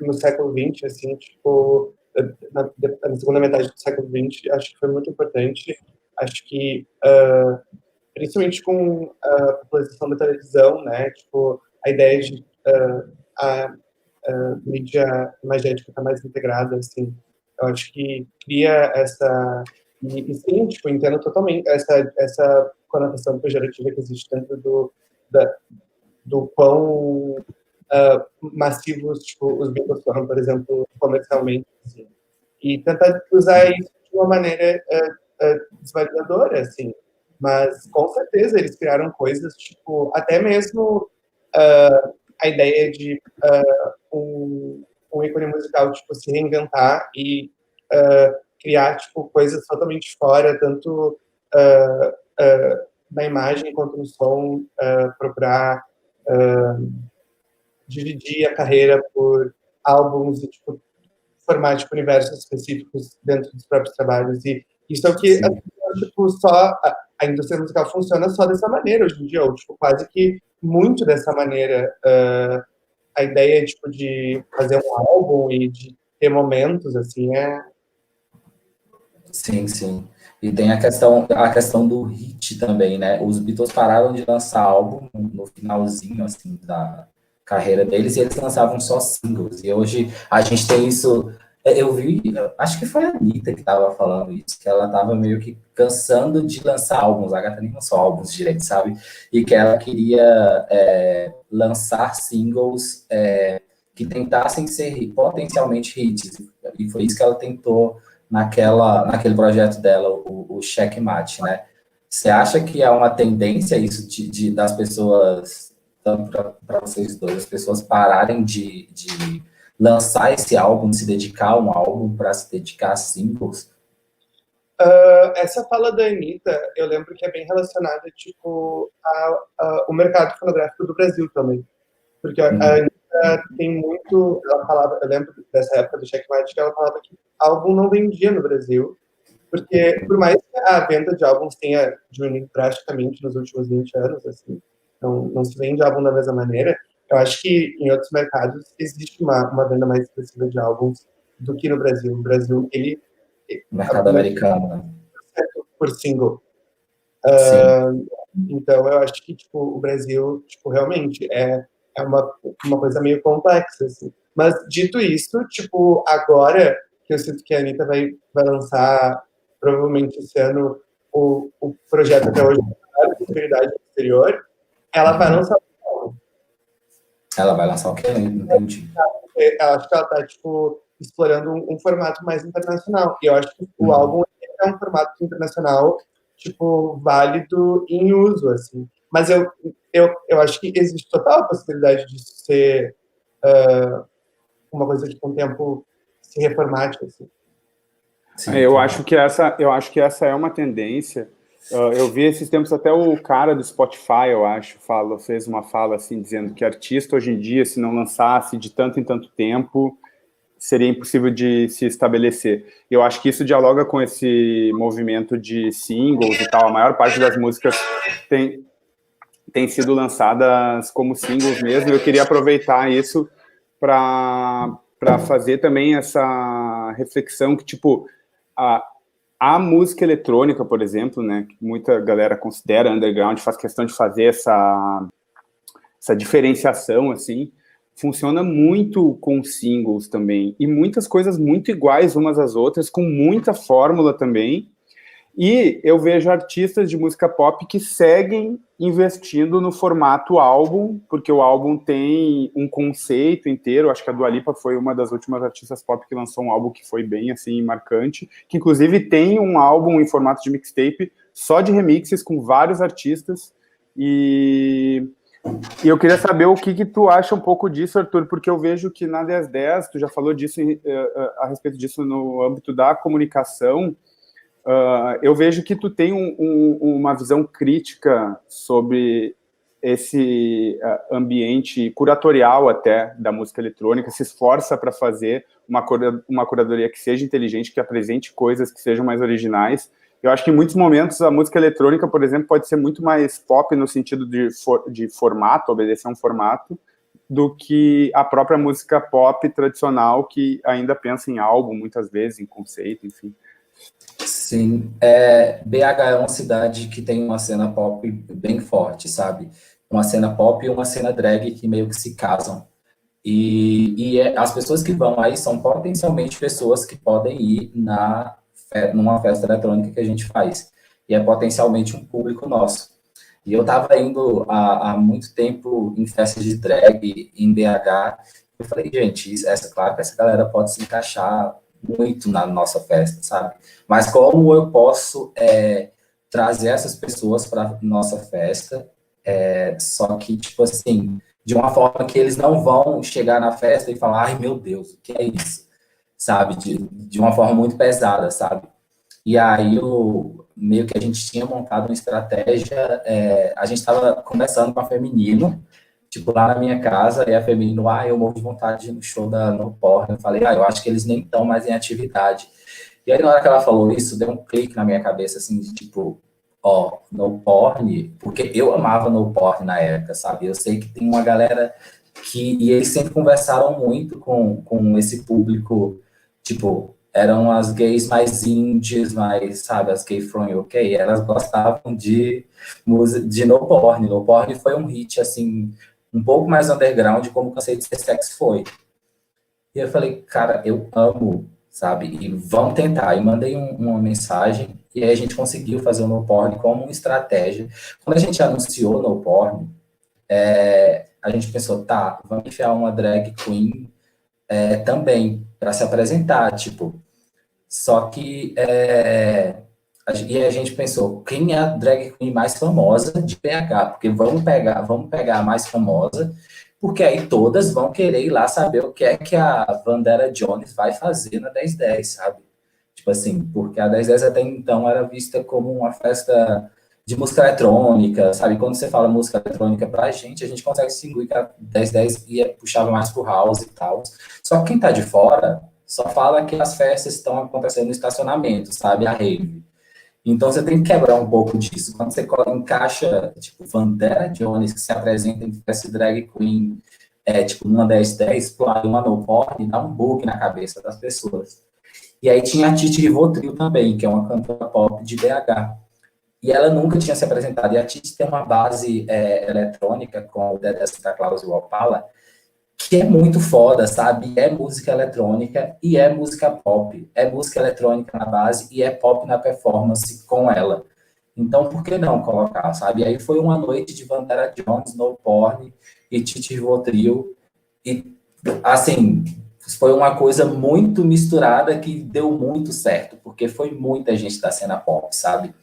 no século XX, assim, tipo, na segunda metade do século XX, acho que foi muito importante. Acho que, principalmente com a popularização da televisão, né, tipo, a ideia de a mídia imagética estar mais integrada, assim, eu acho que cria essa... E sim, tipo, entendo totalmente essa conotação pejorativa que existe dentro do quão massivos, tipo, os Beatles foram, por exemplo, comercialmente, assim. E tentar usar isso de uma maneira desvalidadora, assim. Mas, com certeza, eles criaram coisas, tipo, até mesmo a ideia de um ícone musical, tipo, se reinventar e criar, tipo, coisas totalmente fora, tanto na imagem quanto no som, procurar dividir a carreira por álbuns e, tipo, formar, tipo, universos específicos dentro dos próprios trabalhos. E isso é o que, tipo, só a indústria musical funciona só dessa maneira hoje em dia, ou, tipo, quase que muito dessa maneira. A ideia, tipo, de fazer um álbum e de ter momentos, assim, Sim, sim. E tem a questão do hit também, né? Os Beatles pararam de lançar álbum no finalzinho, assim, da carreira deles, e eles lançavam só singles. E hoje a gente tem isso. Eu vi, acho que foi a Anitta que estava falando isso, que ela estava meio que cansando de lançar álbuns, a gata nem lançou álbuns direito, sabe? E que ela queria lançar singles que tentassem ser potencialmente hits. E foi isso que ela tentou naquele projeto dela, o Checkmate, né? Você acha que é uma tendência isso das pessoas, tanto para vocês dois, as pessoas pararem de lançar esse álbum, de se dedicar a um álbum para se dedicar a singles? essa fala da Anitta, eu lembro que é bem relacionada, tipo, ao mercado fonográfico do Brasil também. Porque a Anitta tem muito... Ela falava, eu lembro dessa época do Checkmate, que ela falava que álbum não vendia no Brasil, Porque, por mais que a venda de álbuns tenha diminuído drasticamente nos últimos 20 anos, assim, não se vende álbum da mesma maneira, eu acho que em outros mercados existe uma venda mais expressiva de álbuns do que no Brasil. No Brasil, ele... Mercado americano, né? Por single. Sim. Então, eu acho que, tipo, o Brasil, tipo, realmente é uma coisa meio complexa, assim. Mas, dito isso, tipo, agora que eu sinto que a Anitta vai lançar, provavelmente esse ano, o projeto até hoje, a Prosperidade Exterior, ela vai lançar um álbum. Ela vai lançar o quê? Não entendi. Eu acho que ela tá, tipo, explorando um formato mais internacional. E eu acho que o álbum é um formato internacional, tipo, válido em uso, assim. Mas eu acho que existe total a possibilidade de ser uma coisa que com o tempo se reformate, assim. Sim, Eu acho que essa é uma tendência. Eu vi esses tempos até o cara do Spotify, eu acho, fez uma fala assim, dizendo que artista hoje em dia, se não lançasse de tanto em tanto tempo, seria impossível de se estabelecer. Eu acho que isso dialoga com esse movimento de singles e tal. A maior parte das músicas tem sido lançadas como singles mesmo. Eu queria aproveitar isso para fazer também essa reflexão que, tipo, a música eletrônica, por exemplo, né, que muita galera considera underground, faz questão de fazer essa diferenciação, assim, funciona muito com singles também, e muitas coisas muito iguais umas às outras, com muita fórmula também, e eu vejo artistas de música pop que seguem investindo no formato álbum, porque o álbum tem um conceito inteiro. Acho que a Dua Lipa foi uma das últimas artistas pop que lançou um álbum que foi bem assim marcante, que inclusive tem um álbum em formato de mixtape só de remixes com vários artistas. E eu queria saber o que tu acha um pouco disso, Arthur, porque eu vejo que na 1010, tu já falou disso a respeito disso no âmbito da comunicação. Eu vejo que tu tem uma visão crítica sobre esse ambiente curatorial até da música eletrônica, se esforça para fazer uma curadoria que seja inteligente, que apresente coisas que sejam mais originais. Eu acho que em muitos momentos a música eletrônica, por exemplo, pode ser muito mais pop no sentido de formato, obedecer a um formato, do que a própria música pop tradicional, que ainda pensa em álbum, muitas vezes, em conceito, enfim. Sim, BH é uma cidade que tem uma cena pop bem forte, sabe? Uma cena pop e uma cena drag que meio que se casam. As pessoas que vão aí são potencialmente pessoas que podem ir numa festa eletrônica que a gente faz. E é potencialmente um público nosso. E eu estava indo há muito tempo em festas de drag em BH. Eu falei, gente, claro que essa galera pode se encaixar muito na nossa festa, sabe? Mas como eu posso trazer essas pessoas para nossa festa, só que, tipo assim, de uma forma que eles não vão chegar na festa e falar, ai, meu Deus, o que é isso? Sabe? De uma forma muito pesada, sabe? E aí, meio que a gente tinha montado uma estratégia, a gente estava conversando com a Feminino, tipo, lá na minha casa, e a Feminino, eu morro de vontade de ir no show da No Porn. Eu falei, eu acho que eles nem estão mais em atividade. E aí, na hora que ela falou isso, deu um clique na minha cabeça, assim, de tipo, No Porn, porque eu amava No Porn na época, sabe? Eu sei que tem uma galera e eles sempre conversaram muito com esse público, tipo, eram as gays mais indies, mais, sabe, as gay from UK, elas gostavam de música, de No Porn. No Porn foi um hit, assim, um pouco mais underground, como Cansei de Ser Sex foi. E eu falei, cara, eu amo, sabe, e vamos tentar. E mandei uma mensagem, e aí a gente conseguiu fazer o No Porn como uma estratégia. Quando a gente anunciou No Porn, a gente pensou, tá, vamos enfiar uma drag queen também, para se apresentar, tipo. Só que a gente pensou, quem é a drag queen mais famosa de PH? Porque vamos pegar a mais famosa, porque aí todas vão querer ir lá saber o que é que a Vandera Jones vai fazer na 1010, sabe? Tipo assim, porque a 1010 até então era vista como uma festa de música eletrônica, sabe? Quando você fala música eletrônica pra gente, a gente consegue distinguir que a 1010 puxava mais pro house e tal. Só que quem tá de fora só fala que as festas estão acontecendo no estacionamento, sabe? A rave. Então, você tem que quebrar um pouco disso. Quando você encaixa, tipo, Vandera Jones, que se apresenta em festa drag queen, tipo, numa 1010, pô, uma no porn, dá um bug na cabeça das pessoas. E aí tinha a Titi Rivotril também, que é uma cantora pop de BH. E ela nunca tinha se apresentado. E a Titi tem uma base eletrônica com o Dedé Santa Claus e o Opala, que é muito foda, sabe? É música eletrônica e é música pop. É música eletrônica na base e é pop na performance com ela. Então, por que não colocar, sabe? E aí foi uma noite de Vandera Jones, No Porn e Titi Rivotril. E, assim, foi uma coisa muito misturada que deu muito certo, porque foi muita gente da cena pop, sabe?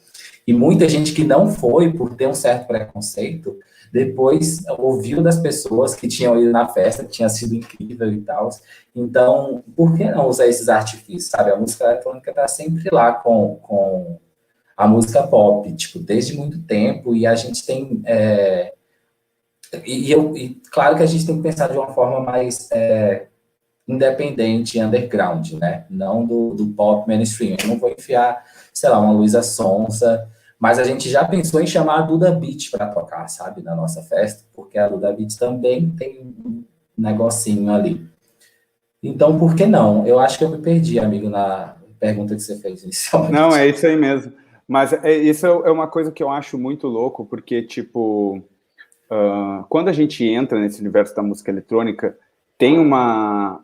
E muita gente que não foi, por ter um certo preconceito, depois ouviu das pessoas que tinham ido na festa, que tinha sido incrível e tal. Então, por que não usar esses artifícios, sabe? A música eletrônica está sempre lá com a música pop, tipo, desde muito tempo, e a gente tem... claro que a gente tem que pensar de uma forma mais independente, underground, né? Não do pop mainstream. Eu não vou enfiar, sei lá, uma Luísa Sonza, mas a gente já pensou em chamar a Duda Beat para tocar, sabe, na nossa festa, porque a Duda Beat também tem um negocinho ali. Então, por que não? Eu acho que eu me perdi, amigo, na pergunta que você fez inicialmente. Não, é isso aí mesmo. Mas isso é uma coisa que eu acho muito louco, porque, tipo, quando a gente entra nesse universo da música eletrônica, tem uma...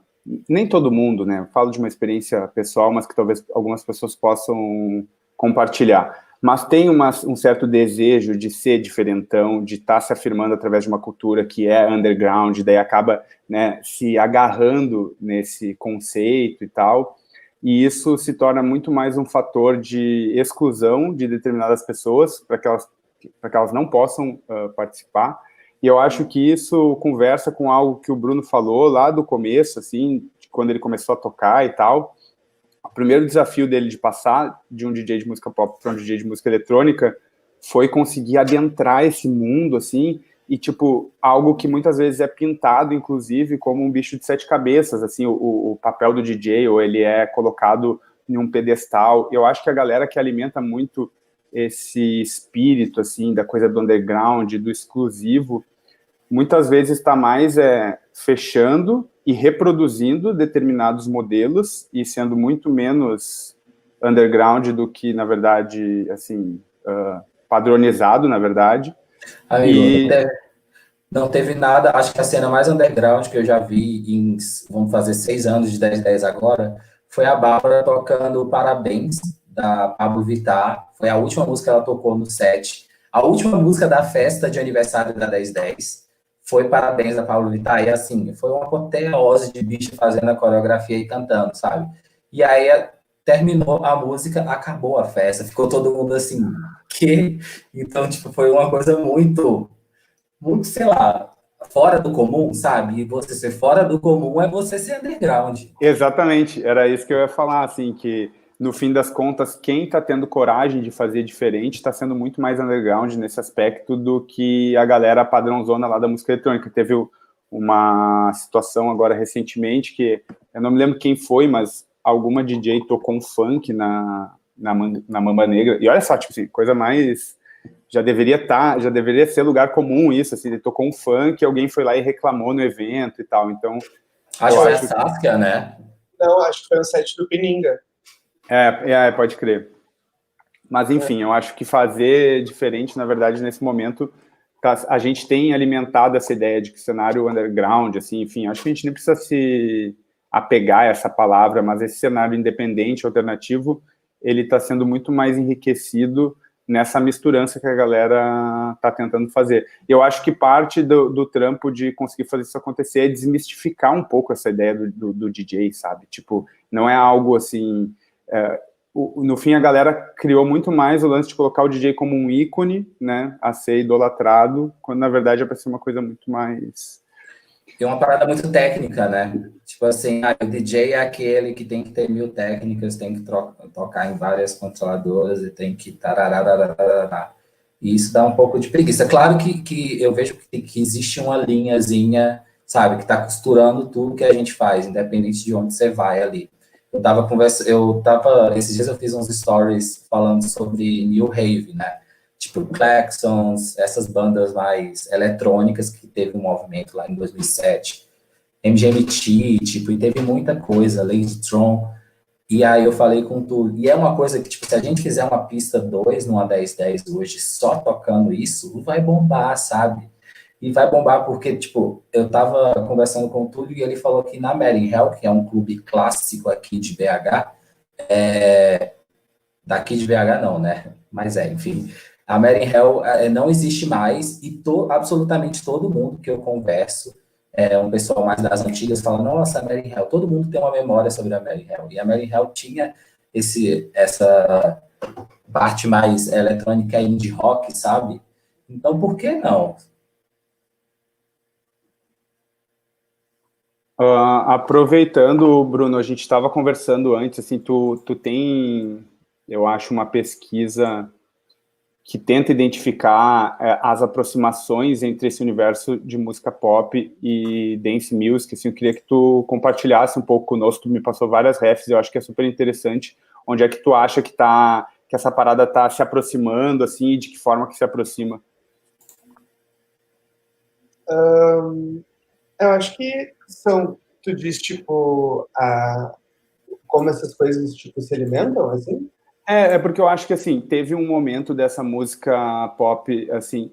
Nem todo mundo, né? Eu falo de uma experiência pessoal, mas que talvez algumas pessoas possam compartilhar. Mas tem um certo desejo de ser diferentão, de estar se afirmando através de uma cultura que é underground, daí acaba, né, se agarrando nesse conceito e tal, e isso se torna muito mais um fator de exclusão de determinadas pessoas, para que elas não possam participar. E eu acho que isso conversa com algo que o Bruno falou lá do começo, assim, quando ele começou a tocar e tal. O primeiro desafio dele de passar de um DJ de música pop para um DJ de música eletrônica foi conseguir adentrar esse mundo, assim, e, tipo, algo que muitas vezes é pintado, inclusive, como um bicho de 7 cabeças, assim, o papel do DJ, ou ele é colocado em um pedestal. Eu acho que a galera que alimenta muito esse espírito, assim, da coisa do underground, do exclusivo, muitas vezes está mais fechando e reproduzindo determinados modelos e sendo muito menos underground do que, na verdade, assim, padronizado, na verdade. Amigo, não teve nada, acho que a cena mais underground que eu já vi vamos fazer 6 anos de 1010 agora, foi a Bárbara tocando Parabéns, da Pablo Vittar. Foi a última música que ela tocou no set. A última música da festa de aniversário da 1010 foi Parabéns, da Pablo Vittar. E assim, foi uma apoteose de bicho fazendo a coreografia e cantando, sabe? E aí terminou a música, acabou a festa. Ficou todo mundo assim, que? Então, tipo, foi uma coisa muito, sei lá, fora do comum, sabe? E você ser fora do comum é você ser underground. Exatamente, era isso que eu ia falar, assim, que no fim das contas, quem está tendo coragem de fazer diferente está sendo muito mais underground nesse aspecto do que a galera padrãozona lá da música eletrônica. Teve uma situação agora recentemente que, eu não me lembro quem foi, mas alguma DJ tocou um funk na Mamba Negra, e olha só, tipo assim, coisa mais... Já deveria ser lugar comum isso, assim, ele tocou um funk, alguém foi lá e reclamou no evento e tal, então... Acho que foi a Saskia, né? Não, acho que foi o set do Pininga. Pode crer. Mas, enfim, eu acho que fazer diferente, na verdade, nesse momento, a gente tem alimentado essa ideia de que cenário underground, assim, enfim, acho que a gente nem precisa se apegar a essa palavra, mas esse cenário independente, alternativo, ele está sendo muito mais enriquecido nessa misturança que a galera está tentando fazer. Eu acho que parte do trampo de conseguir fazer isso acontecer é desmistificar um pouco essa ideia do DJ, sabe? Tipo, não é algo assim... no fim, a galera criou muito mais o lance de colocar o DJ como um ícone, né, a ser idolatrado, quando, na verdade, é para ser uma coisa muito mais... É uma parada muito técnica, né? Tipo assim, o DJ é aquele que tem que ter 1000 técnicas, tem que tocar em várias controladoras e tem que tarararararará. E isso dá um pouco de preguiça. Claro que eu vejo que existe uma linhazinha sabe, que está costurando tudo que a gente faz, independente de onde você vai ali. Esses dias eu fiz uns stories falando sobre New Rave, né? Tipo, Klaxons, essas bandas mais eletrônicas que teve um movimento lá em 2007, MGMT, tipo, e teve muita coisa, Ladytron, e aí eu falei com tudo, e é uma coisa que, tipo, se a gente fizer uma pista 2 numa 1010 hoje, só tocando isso, vai bombar, sabe? E vai bombar porque, tipo, eu tava conversando com o Túlio e ele falou que na Mary Hell, que é um clube clássico aqui de BH, daqui de BH não, né? Mas enfim, a Mary Hell não existe mais e absolutamente todo mundo que eu converso, um pessoal mais das antigas, fala, nossa, a Mary Hell, todo mundo tem uma memória sobre a Mary Hell. E a Mary Hell tinha essa parte mais eletrônica indie rock, sabe? Então, por que não? Aproveitando, Bruno, a gente estava conversando antes, assim, tu tem, eu acho, uma pesquisa que tenta identificar as aproximações entre esse universo de música pop e dance music, assim, eu queria que tu compartilhasse um pouco conosco, tu me passou várias refs, eu acho que é super interessante, onde é que tu acha que essa parada tá se aproximando, assim, e de que forma que se aproxima? Eu acho que tu diz, tipo, como essas coisas, tipo, se alimentam, assim? Porque eu acho que, assim, teve um momento dessa música pop, assim,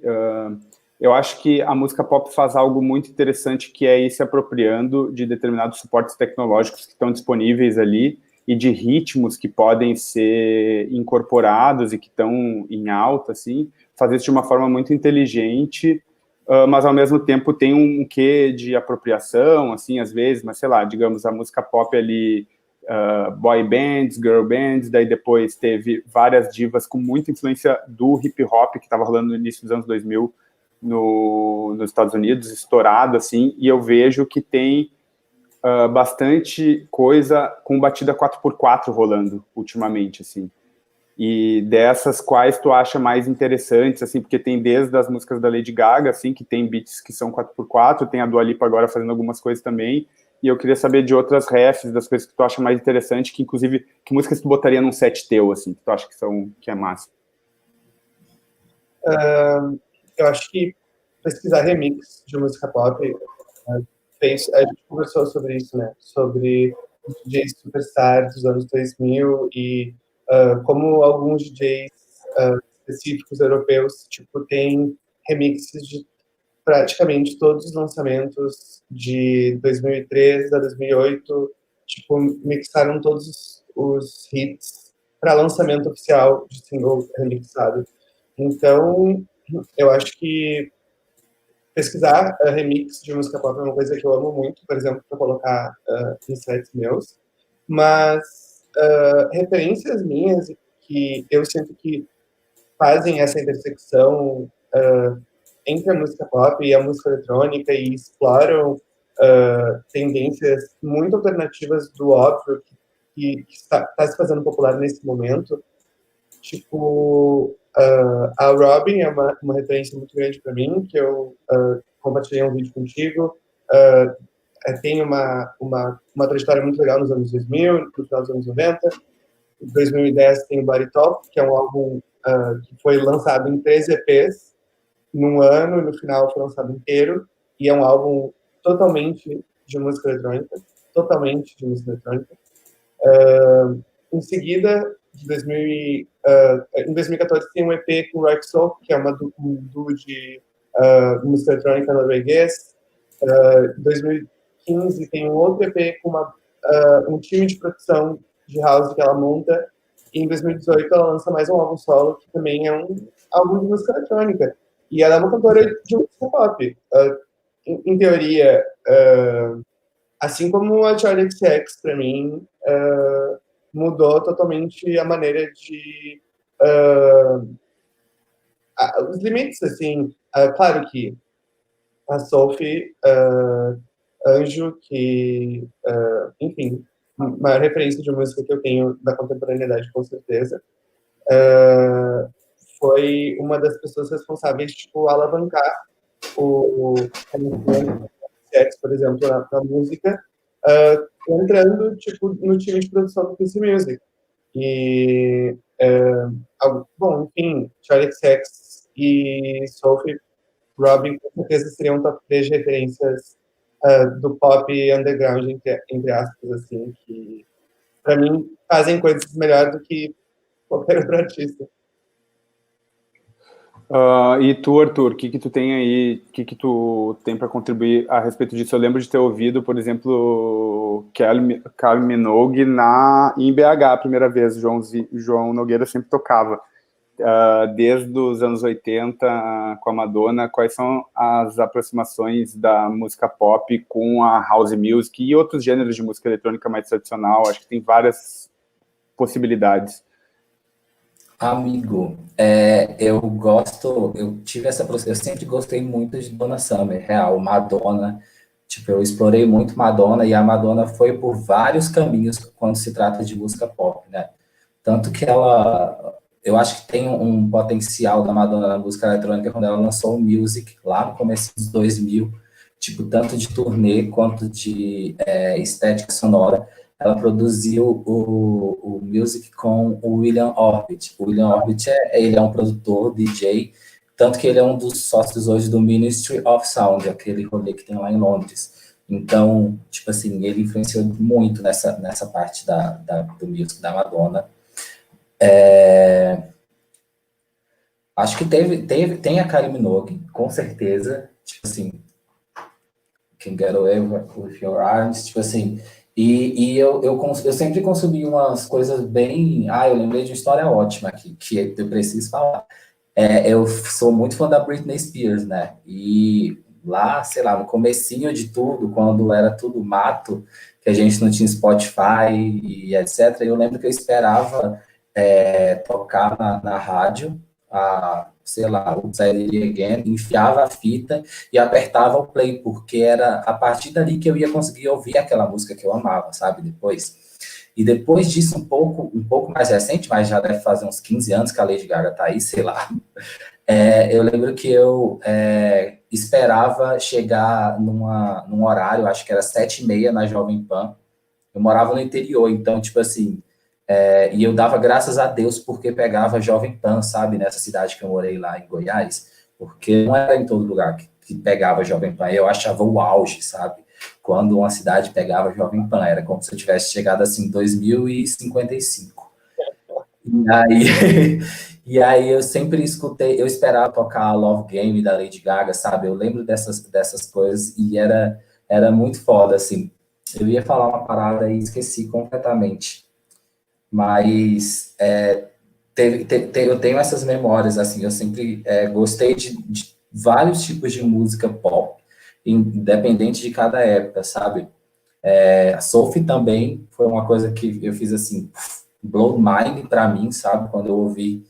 eu acho que a música pop faz algo muito interessante, que é ir se apropriando de determinados suportes tecnológicos que estão disponíveis ali e de ritmos que podem ser incorporados e que estão em alta, assim, fazer isso de uma forma muito inteligente, mas ao mesmo tempo tem um quê de apropriação, assim, às vezes, mas sei lá, digamos, a música pop ali, boy bands, girl bands, daí depois teve várias divas com muita influência do hip hop que estava rolando no início dos anos 2000 nos Estados Unidos, estourado, assim, e eu vejo que tem bastante coisa com batida 4x4 rolando ultimamente, assim. E dessas, quais tu acha mais interessantes, assim, porque tem desde as músicas da Lady Gaga, assim, que tem beats que são 4x4, tem a Dua Lipa agora fazendo algumas coisas também, e eu queria saber de outras refs, das coisas que tu acha mais interessante, que inclusive, que músicas tu botaria num set teu, assim, que tu acha que é massa? Eu acho que pesquisar remix de música pop a gente conversou sobre isso, né? Sobre os DJs superstars dos anos 2000 e como alguns DJs específicos europeus, tipo, têm remixes de praticamente todos os lançamentos de 2003 a 2008, tipo, mixaram todos os hits para lançamento oficial de single remixado. Então, eu acho que pesquisar remix de música pop é uma coisa que eu amo muito, por exemplo, para colocar em sites meus, mas referências minhas que eu sinto que fazem essa intersecção entre a música pop e a música eletrônica e exploram tendências muito alternativas do óbvio que está se fazendo popular nesse momento. Tipo, a Robin é uma referência muito grande para mim, que eu compartilhei um vídeo contigo. Tem uma trajetória muito legal nos anos 2000, no final dos anos 90. Em 2010 tem o Body Talk, que é um álbum que foi lançado em 3 EPs num ano, e no final foi lançado inteiro. E é um álbum totalmente de música eletrônica. Totalmente de música eletrônica. Em seguida, em 2014, tem um EP com o Rexol, que é um duo de música eletrônica norueguês. Em 2015, tem um outro EP com um time de produção de house que ela monta. E em 2018, ela lança mais um álbum solo, que também é um álbum de música eletrônica. E ela é uma cantora de música pop. Em teoria, assim como a Charli XCX, para mim, mudou totalmente a maneira de os limites, assim, claro que a Sophie Anjo, que, enfim, uma referência de música que eu tenho da contemporaneidade, com certeza, foi uma das pessoas responsáveis, tipo, alavancar o XX, por exemplo, na música, entrando, tipo, no time de produção do PC Music. E, bom, enfim, Charlie XX e Sophie Robin, com certeza, seriam top 3 referências do pop underground, entre aspas, assim, que, para mim, fazem coisas melhor do que qualquer outro artista. E tu, Arthur, o que tu tem aí, o que tu tem para contribuir a respeito disso? Eu lembro de ter ouvido, por exemplo, Kylie Minogue em BH a primeira vez. João Nogueira sempre tocava. Desde os anos 80 com a Madonna, quais são as aproximações da música pop com a house music e outros gêneros de música eletrônica mais tradicional? Acho que tem várias possibilidades. Amigo, eu sempre gostei muito de Donna Summer, real, Madonna. Tipo, eu explorei muito Madonna e a Madonna foi por vários caminhos quando se trata de música pop, né? Tanto que eu acho que tem um potencial da Madonna na música eletrônica quando ela lançou o Music, lá no começo dos 2000, tipo, tanto de turnê quanto de estética sonora. Ela produziu o Music com o William Orbit. O William Orbit ele é um produtor, DJ, tanto que ele é um dos sócios hoje do Ministry of Sound, aquele rolê que tem lá em Londres. Então, tipo assim, ele influenciou muito nessa parte do Music da Madonna. Acho que tem a Kylie Minogue, com certeza, tipo assim, Can Get Away with Your Arms, tipo assim, e eu sempre consumi umas coisas bem... eu lembrei de uma história ótima aqui, que eu preciso falar. Eu sou muito fã da Britney Spears, né, e lá, sei lá, no comecinho de tudo, quando era tudo mato, que a gente não tinha Spotify e etc., eu lembro que eu esperava tocar na rádio, sei lá, o Saturday Again, enfiava a fita e apertava o play, porque era a partir dali que eu ia conseguir ouvir aquela música que eu amava, sabe, depois. E depois disso, um pouco mais recente, mas já deve fazer uns 15 anos que a Lady Gaga tá aí, sei lá, eu lembro que eu esperava chegar num horário, acho que era 7h30 na Jovem Pan. Eu morava no interior, então, tipo assim, e eu dava graças a Deus porque pegava Jovem Pan, sabe, nessa cidade que eu morei lá em Goiás, porque não era em todo lugar que pegava Jovem Pan, eu achava o auge, sabe, quando uma cidade pegava Jovem Pan, era como se eu tivesse chegado assim em 2055. E aí, e aí eu sempre escutei, eu esperava tocar Love Game da Lady Gaga, sabe, eu lembro dessas coisas e era muito foda, assim. Eu ia falar uma parada e esqueci completamente. Mas eu tenho essas memórias, assim, eu sempre gostei de vários tipos de música pop, independente de cada época, sabe? A Sophie também foi uma coisa que eu fiz, assim, blow mind pra mim, sabe? Quando eu ouvi,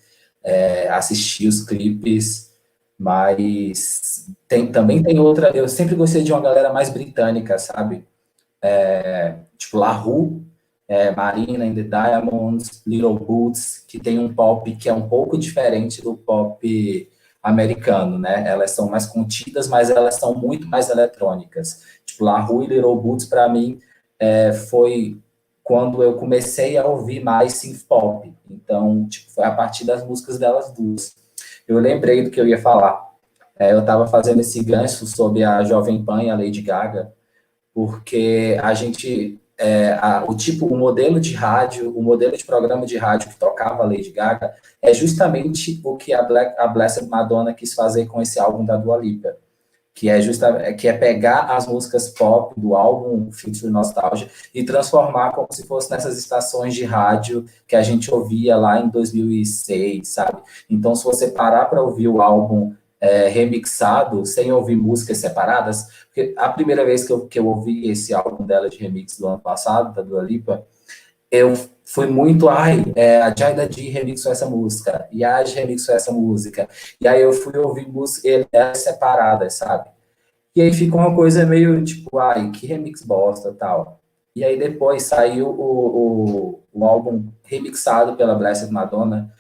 assisti os clipes, mas também tem outra, eu sempre gostei de uma galera mais britânica, sabe? Tipo La Rue, Marina and the Diamonds, Little Boots, que tem um pop que é um pouco diferente do pop americano, né? Elas são mais contidas, mas elas são muito mais eletrônicas. Tipo, La Rue e Little Boots, para mim, foi quando eu comecei a ouvir mais synth pop. Então, tipo, foi a partir das músicas delas duas. Eu lembrei do que eu ia falar. Eu estava fazendo esse gancho sobre a Jovem Pan e a Lady Gaga, porque a gente, o modelo de rádio, o modelo de programa de rádio que tocava a Lady Gaga é justamente o que a Blessed Madonna quis fazer com esse álbum da Dua Lipa, que é pegar as músicas pop do álbum Future Nostalgia e transformar como se fosse nessas estações de rádio que a gente ouvia lá em 2006, sabe? Então, se você parar para ouvir o álbum remixado, sem ouvir músicas separadas, porque a primeira vez que eu ouvi esse álbum dela de remix do ano passado, da Dua Lipa, eu fui muito, a Jayda G remixou essa música, e a remixou essa música, e aí eu fui ouvir músicas separadas, sabe? E aí ficou uma coisa meio tipo, que remix bosta tal. E aí depois saiu o álbum remixado pela Blessed Madonna,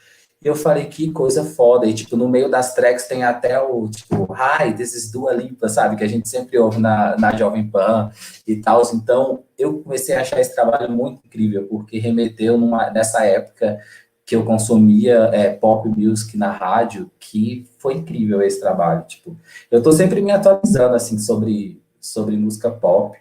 E eu falei, que coisa foda. E, tipo, no meio das tracks tem até o, tipo, Hi, this is Dua Lipa, sabe? Que a gente sempre ouve na Jovem Pan e tal. Então, eu comecei a achar esse trabalho muito incrível, porque remeteu nessa época que eu consumia pop music na rádio, que foi incrível esse trabalho. Tipo, eu tô sempre me atualizando, assim, sobre música pop.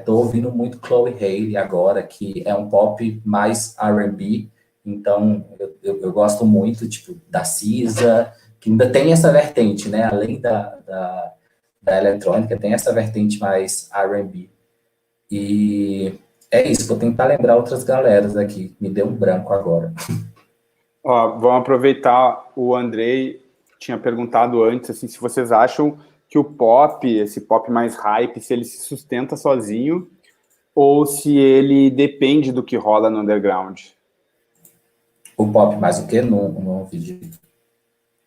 Tô ouvindo muito Chloe Haley agora, que é um pop mais R&B, então eu gosto muito, tipo, da SZA, que ainda tem essa vertente, né? Além da eletrônica, tem essa vertente mais R&B. E é isso, vou tentar lembrar outras galeras aqui. Me deu um branco agora. Ó, vamos aproveitar, o Andrei tinha perguntado antes, assim, se vocês acham que o pop, esse pop mais hype, se ele se sustenta sozinho ou se ele depende do que rola no underground. O pop mais o quê? No vídeo.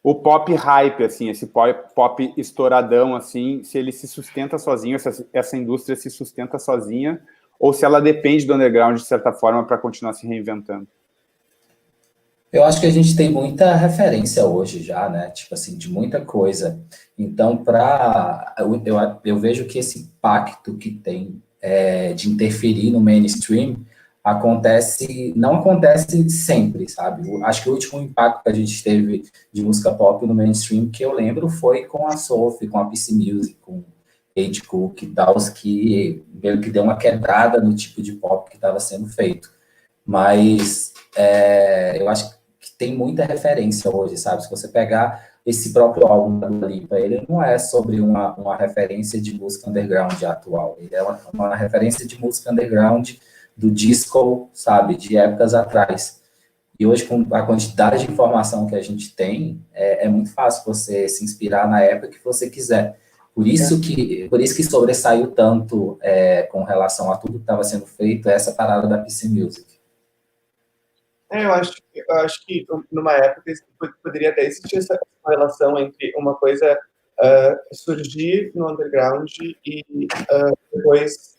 O pop hype, assim, esse pop estouradão, assim, se ele se sustenta sozinho, essa indústria se sustenta sozinha, ou se ela depende do underground, de certa forma, para continuar se reinventando. Eu acho que a gente tem muita referência hoje já, né? Tipo assim, de muita coisa. Então, eu vejo que esse impacto que tem de interferir no mainstream não acontece sempre, sabe? Eu acho que o último impacto que a gente teve de música pop no mainstream que eu lembro foi com a Sophie, com a PC Music, com Kate Cook e tal, que meio que deu uma quebrada no tipo de pop que estava sendo feito. Mas eu acho que tem muita referência hoje, sabe? Se você pegar esse próprio álbum da Dua Lipa, ele não é sobre uma referência de música underground atual, ele é uma referência de música underground do disco, sabe, de épocas atrás. E hoje, com a quantidade de informação que a gente tem, é muito fácil você se inspirar na época que você quiser. Por isso que sobressaiu tanto com relação a tudo que estava sendo feito, essa parada da PC Music. Eu acho que numa época poderia até existir essa relação entre uma coisa surgir no underground e depois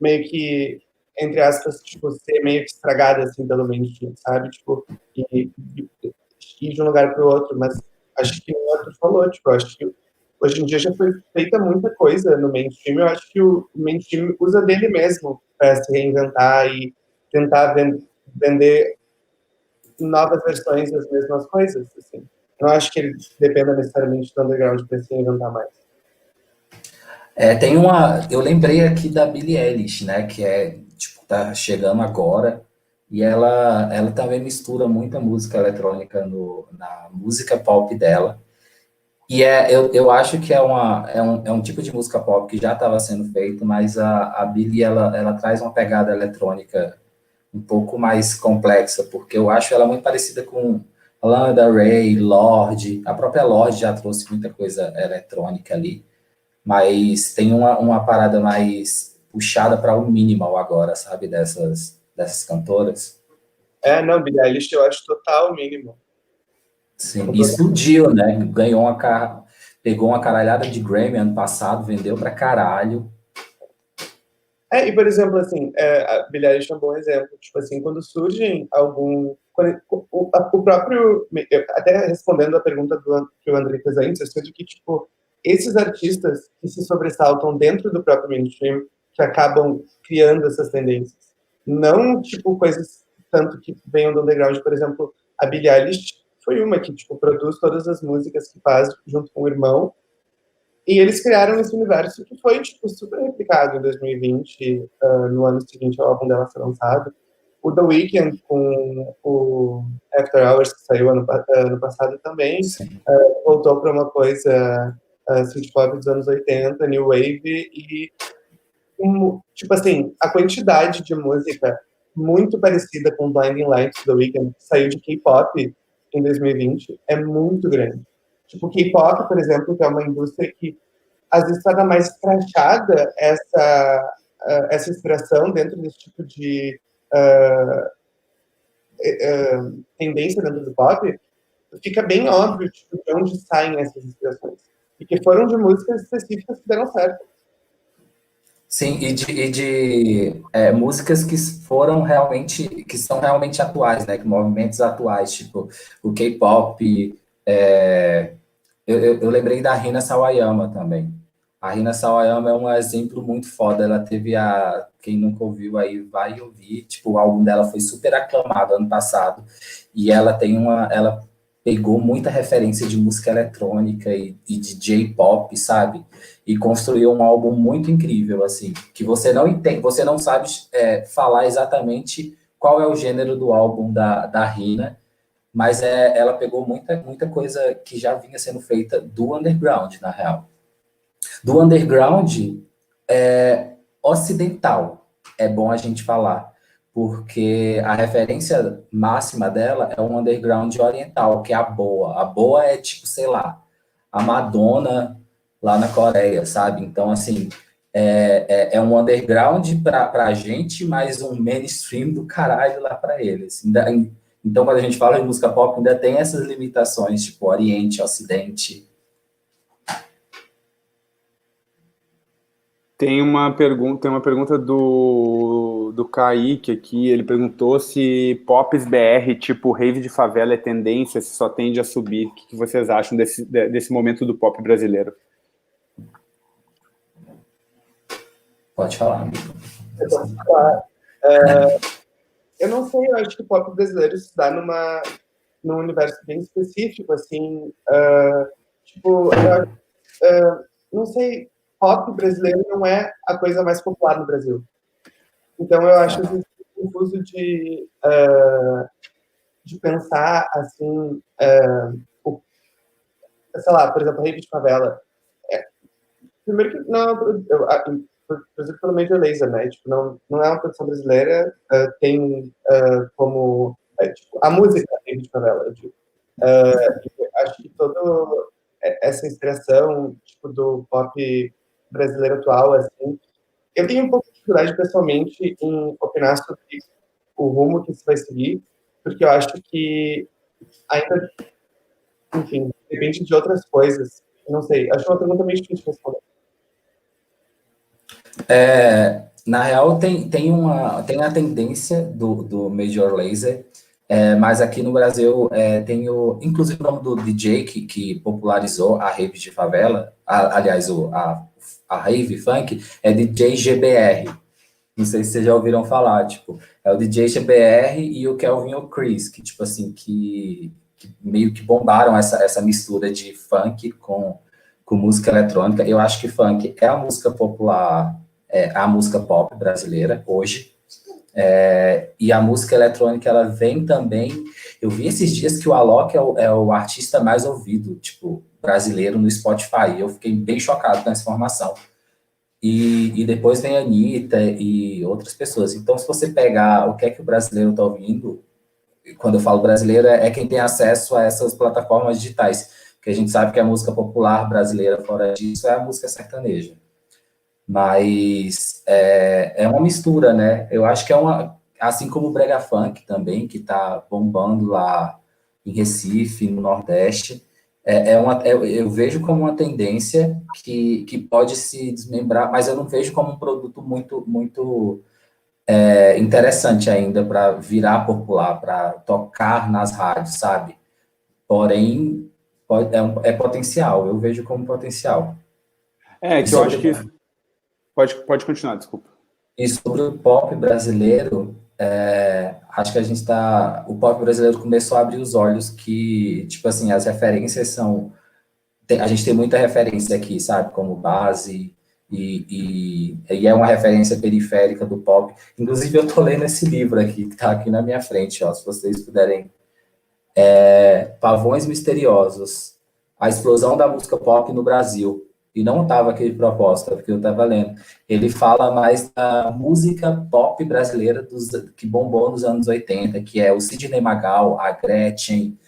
meio que, entre aspas, tipo, ser meio que estragada assim pelo mainstream, sabe? Tipo, ir de um lugar para o outro, mas acho que o outro falou, tipo, acho que hoje em dia já foi feita muita coisa no mainstream, eu acho que o mainstream usa dele mesmo para se reinventar e tentar vender novas versões das mesmas coisas, assim. Não acho que ele dependa necessariamente do underground para se reinventar mais. Eu lembrei aqui da Billie Eilish, né, que tipo, tá chegando agora, e ela também mistura muita música eletrônica na música pop dela, e eu acho que é um tipo de música pop que já estava sendo feito, mas a Billie, ela traz uma pegada eletrônica um pouco mais complexa, porque eu acho ela muito parecida com Lana Del Rey, Lorde, a própria Lorde já trouxe muita coisa eletrônica ali, mas tem uma parada mais puxada para o minimal agora, sabe, dessas cantoras. Não, Billie Eilish eu acho total mínimo. Sim, e explodiu, né? Pegou uma caralhada de Grammy ano passado, vendeu pra caralho. E por exemplo, assim, a Billie Eilish é um bom exemplo. Tipo assim, quando surgem o próprio... Até respondendo a pergunta que o André fez antes, eu sinto que, tipo, esses artistas que se sobressaltam dentro do próprio mainstream, que acabam criando essas tendências. Não, tipo, coisas tanto que venham do underground. Por exemplo, a Billie Eilish foi uma que, tipo, produz todas as músicas que faz junto com o irmão, e eles criaram esse universo que foi, tipo, super replicado em 2020, no ano seguinte ao álbum dela ser lançado. O The Weeknd, com o After Hours, que saiu ano passado também, voltou para uma coisa synth pop dos anos 80, New Wave, e, tipo assim, a quantidade de música muito parecida com Blinding Lights, do The Weeknd, que saiu de K-pop em 2020, é muito grande. Tipo, K-pop, por exemplo, que é uma indústria que às vezes torna mais escrachada essa inspiração dentro desse tipo de tendência dentro do pop, fica bem óbvio tipo, de onde saem essas inspirações. Porque foram de músicas específicas que deram certo. Sim, músicas que foram realmente, que são realmente atuais, né? Que movimentos atuais, tipo o K-pop. Eu lembrei da Rina Sawayama também. A Rina Sawayama é um exemplo muito foda. Ela teve quem nunca ouviu aí vai ouvir. Tipo, o álbum dela foi super aclamado ano passado. E ela pegou muita referência de música eletrônica e de J-pop, sabe? E construiu um álbum muito incrível, assim, que você não entende, você não sabe falar exatamente qual é o gênero do álbum da Rina, mas ela pegou muita coisa que já vinha sendo feita do underground, na real. Do underground ocidental, é bom a gente falar, porque a referência máxima dela é um underground oriental, que é a Boa. A Boa é tipo, sei lá, a Madonna lá na Coreia, sabe? Então, assim, é um underground para a gente, mas um mainstream do caralho lá para eles. Então, quando a gente fala de música pop, ainda tem essas limitações, tipo Oriente, Ocidente. Tem uma pergunta do Kaique aqui. Ele perguntou se Pops BR, tipo rave de favela, é tendência, se só tende a subir. O que vocês acham desse momento do pop brasileiro? Pode falar, amigo. Claro. Eu não sei, eu acho que o pop brasileiro se dá num universo bem específico, assim, tipo, não sei, pop brasileiro não é a coisa mais popular no Brasil. Então eu acho que é confuso de pensar, assim, sei lá, por exemplo, rave de favela. Primeiro que, não, por exemplo, pelo Major Lazer, né? Tipo, não é uma produção brasileira, tem como... tipo, a música é rave de favela, eu digo. Acho que toda essa inspiração tipo, do pop brasileiro atual, assim, eu tenho um pouco de dificuldade pessoalmente em opinar sobre o rumo que isso vai seguir, porque eu acho que ainda, enfim, depende de outras coisas. Não sei, acho uma pergunta meio difícil de responder. Na real, tem a tendência do Major Lazer, mas aqui no Brasil tem inclusive o nome do DJ que popularizou a rave de favela, aliás, a rave funk, é DJ GBR. Não sei se vocês já ouviram falar, tipo, é o DJ GBR e o Kelvin O'Chris, que, tipo assim, que meio que bombaram essa mistura de funk com música eletrônica. Eu acho que funk é a música popular, a música pop brasileira hoje. E a música eletrônica, ela vem também... Eu vi esses dias que o Alok é o artista mais ouvido, tipo, brasileiro no Spotify. Eu fiquei bem chocado com essa informação. E depois vem a Anitta e outras pessoas. Então, se você pegar o que é que o brasileiro está ouvindo, quando eu falo brasileiro, é quem tem acesso a essas plataformas digitais, porque a gente sabe que a música popular brasileira, fora disso, é a música sertaneja. Mas é uma mistura, né? Eu acho que assim como o brega funk também, que está bombando lá em Recife, no Nordeste, eu vejo como uma tendência que pode se desmembrar, mas eu não vejo como um produto muito interessante ainda para virar popular, para tocar nas rádios, sabe? Porém, é potencial, eu vejo como potencial. Que eu acho que... Pode continuar, desculpa. E sobre o pop brasileiro, acho que o pop brasileiro começou a abrir os olhos que, tipo assim, as referências a gente tem muita referência aqui, sabe, como base, e é uma referência periférica do pop. Inclusive, eu tô lendo esse livro aqui, que tá aqui na minha frente, ó, se vocês puderem. Pavões Misteriosos, a explosão da música pop no Brasil. E não estava aqui de propósito, porque eu estava lendo. Ele fala mais da música pop brasileira que bombou nos anos 80, que é o Sidney Magal, a Gretchen,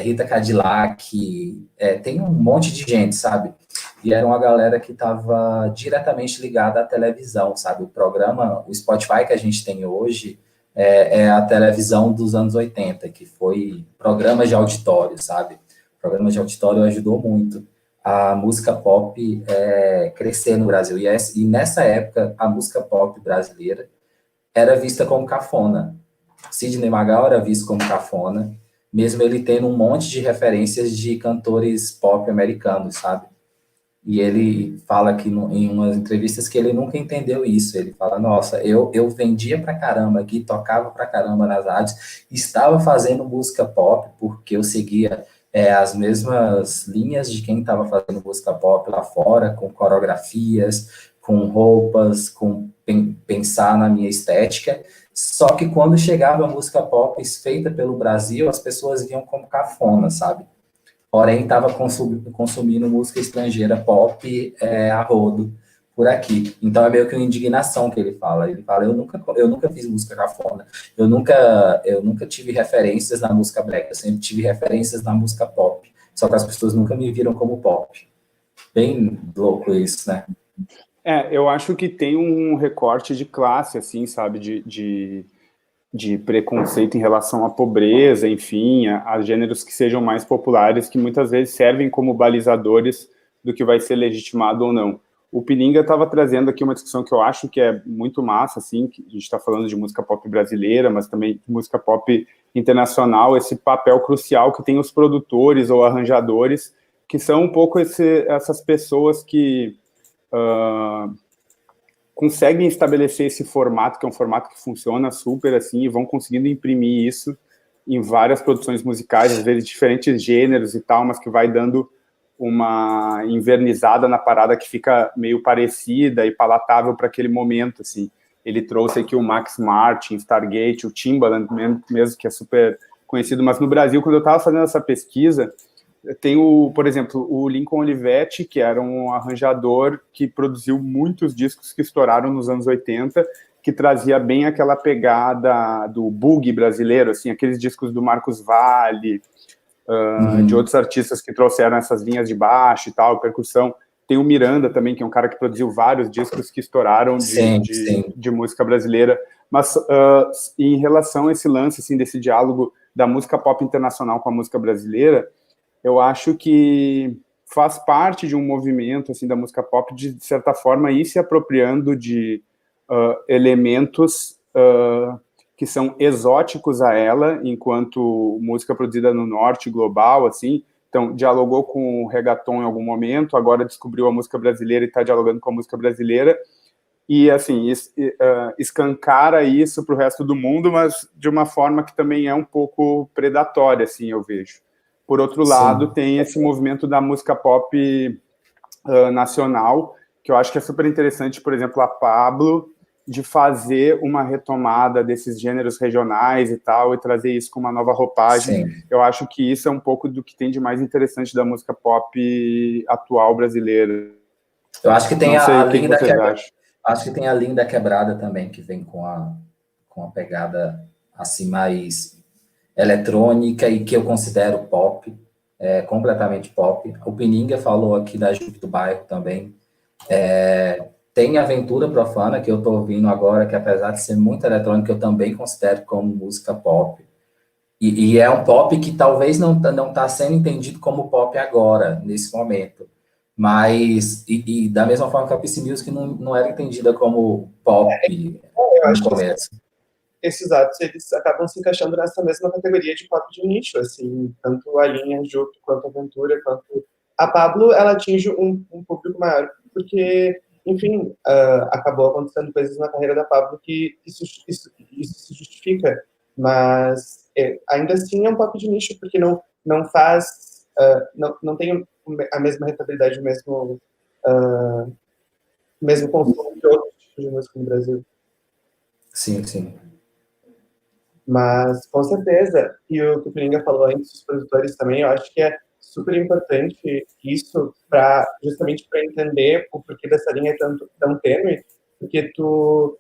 Rita Cadillac, tem um monte de gente, sabe? E era uma galera que estava diretamente ligada à televisão, sabe? O Spotify que a gente tem hoje é a televisão dos anos 80, que foi programas de auditório, sabe? Programas de auditório ajudou muito a música pop crescer no Brasil. E nessa época, a música pop brasileira era vista como cafona. Sidney Magal era visto como cafona, mesmo ele tendo um monte de referências de cantores pop americanos, sabe? E ele fala aqui em umas entrevistas que ele nunca entendeu isso. Ele fala, nossa, eu vendia pra caramba aqui, tocava pra caramba nas rádios, estava fazendo música pop, porque eu seguia as mesmas linhas de quem estava fazendo música pop lá fora, com coreografias, com roupas, com pensar na minha estética. Só que quando chegava a música pop feita pelo Brasil, as pessoas viam como cafona, sabe? Porém, estava consumindo música estrangeira pop a rodo por aqui. Então, é meio que uma indignação que ele fala. Ele fala, eu nunca fiz música cafona, eu nunca tive referências na música black, eu sempre tive referências na música pop. Só que as pessoas nunca me viram como pop. Bem louco isso, né? Eu acho que tem um recorte de classe, assim, sabe, de preconceito em relação à pobreza, enfim, a gêneros que sejam mais populares, que muitas vezes servem como balizadores do que vai ser legitimado ou não. O Pilinga estava trazendo aqui uma discussão que eu acho que é muito massa, assim, que a gente está falando de música pop brasileira, mas também de música pop internacional, esse papel crucial que tem os produtores ou arranjadores, que são um pouco essas pessoas que conseguem estabelecer esse formato, que é um formato que funciona super, assim, e vão conseguindo imprimir isso em várias produções musicais, às vezes diferentes gêneros e tal, mas que vai dando uma invernizada na parada que fica meio parecida e palatável para aquele momento, assim. Ele trouxe aqui o Max Martin, Stargate, o Timbaland mesmo, que é super conhecido, mas no Brasil, quando eu estava fazendo essa pesquisa, tem, por exemplo, o Lincoln Olivetti, que era um arranjador que produziu muitos discos que estouraram nos anos 80, que trazia bem aquela pegada do boogie brasileiro, assim, aqueles discos do Marcos Valle, de outros artistas que trouxeram essas linhas de baixo e tal, percussão. Tem o Miranda também, que é um cara que produziu vários discos que estouraram de música brasileira. Mas em relação a esse lance, assim, desse diálogo da música pop internacional com a música brasileira, eu acho que faz parte de um movimento, assim, da música pop, de certa forma, ir se apropriando de elementos que são exóticos a ela, enquanto música produzida no norte, global, assim. Então, dialogou com o reggaeton em algum momento, agora descobriu a música brasileira e está dialogando com a música brasileira, e, assim, escancara isso para o resto do mundo, mas de uma forma que também é um pouco predatória, assim, eu vejo. Por outro lado, tem esse movimento da música pop nacional, que eu acho que é super interessante, por exemplo, a Pablo, de fazer uma retomada desses gêneros regionais e tal, e trazer isso com uma nova roupagem. Sim. Eu acho que isso é um pouco do que tem de mais interessante da música pop atual brasileira. Eu acho que tem a Linda Quebrada. Acho que tem a Linda Quebrada também, que vem com a pegada assim mais eletrônica e que eu considero pop, completamente pop. O Pininga falou aqui da Jupe do Bairro também. Tem Aventura Profana, que eu estou ouvindo agora, que apesar de ser muito eletrônica, eu também considero como música pop. E é um pop que talvez não está sendo entendido como pop agora, nesse momento. Mas, e da mesma forma que a PC Music não era entendida como pop no começo. Esses atos, eles acabam se encaixando nessa mesma categoria de pop de nicho, assim, tanto a linha Jupe, quanto a Aventura, quanto a Pablo, ela atinge um público maior, porque, enfim, acabou acontecendo coisas na carreira da Pablo que isso se justifica, mas ainda assim é um pop de nicho, porque não faz, não tem a mesma rentabilidade, o mesmo consumo que outros tipos de música no Brasil. Sim, sim. Mas, com certeza, e o que o Pilinga falou antes, os produtores também, eu acho que é super importante isso justamente para entender o porquê dessa linha tão tênue, porque tu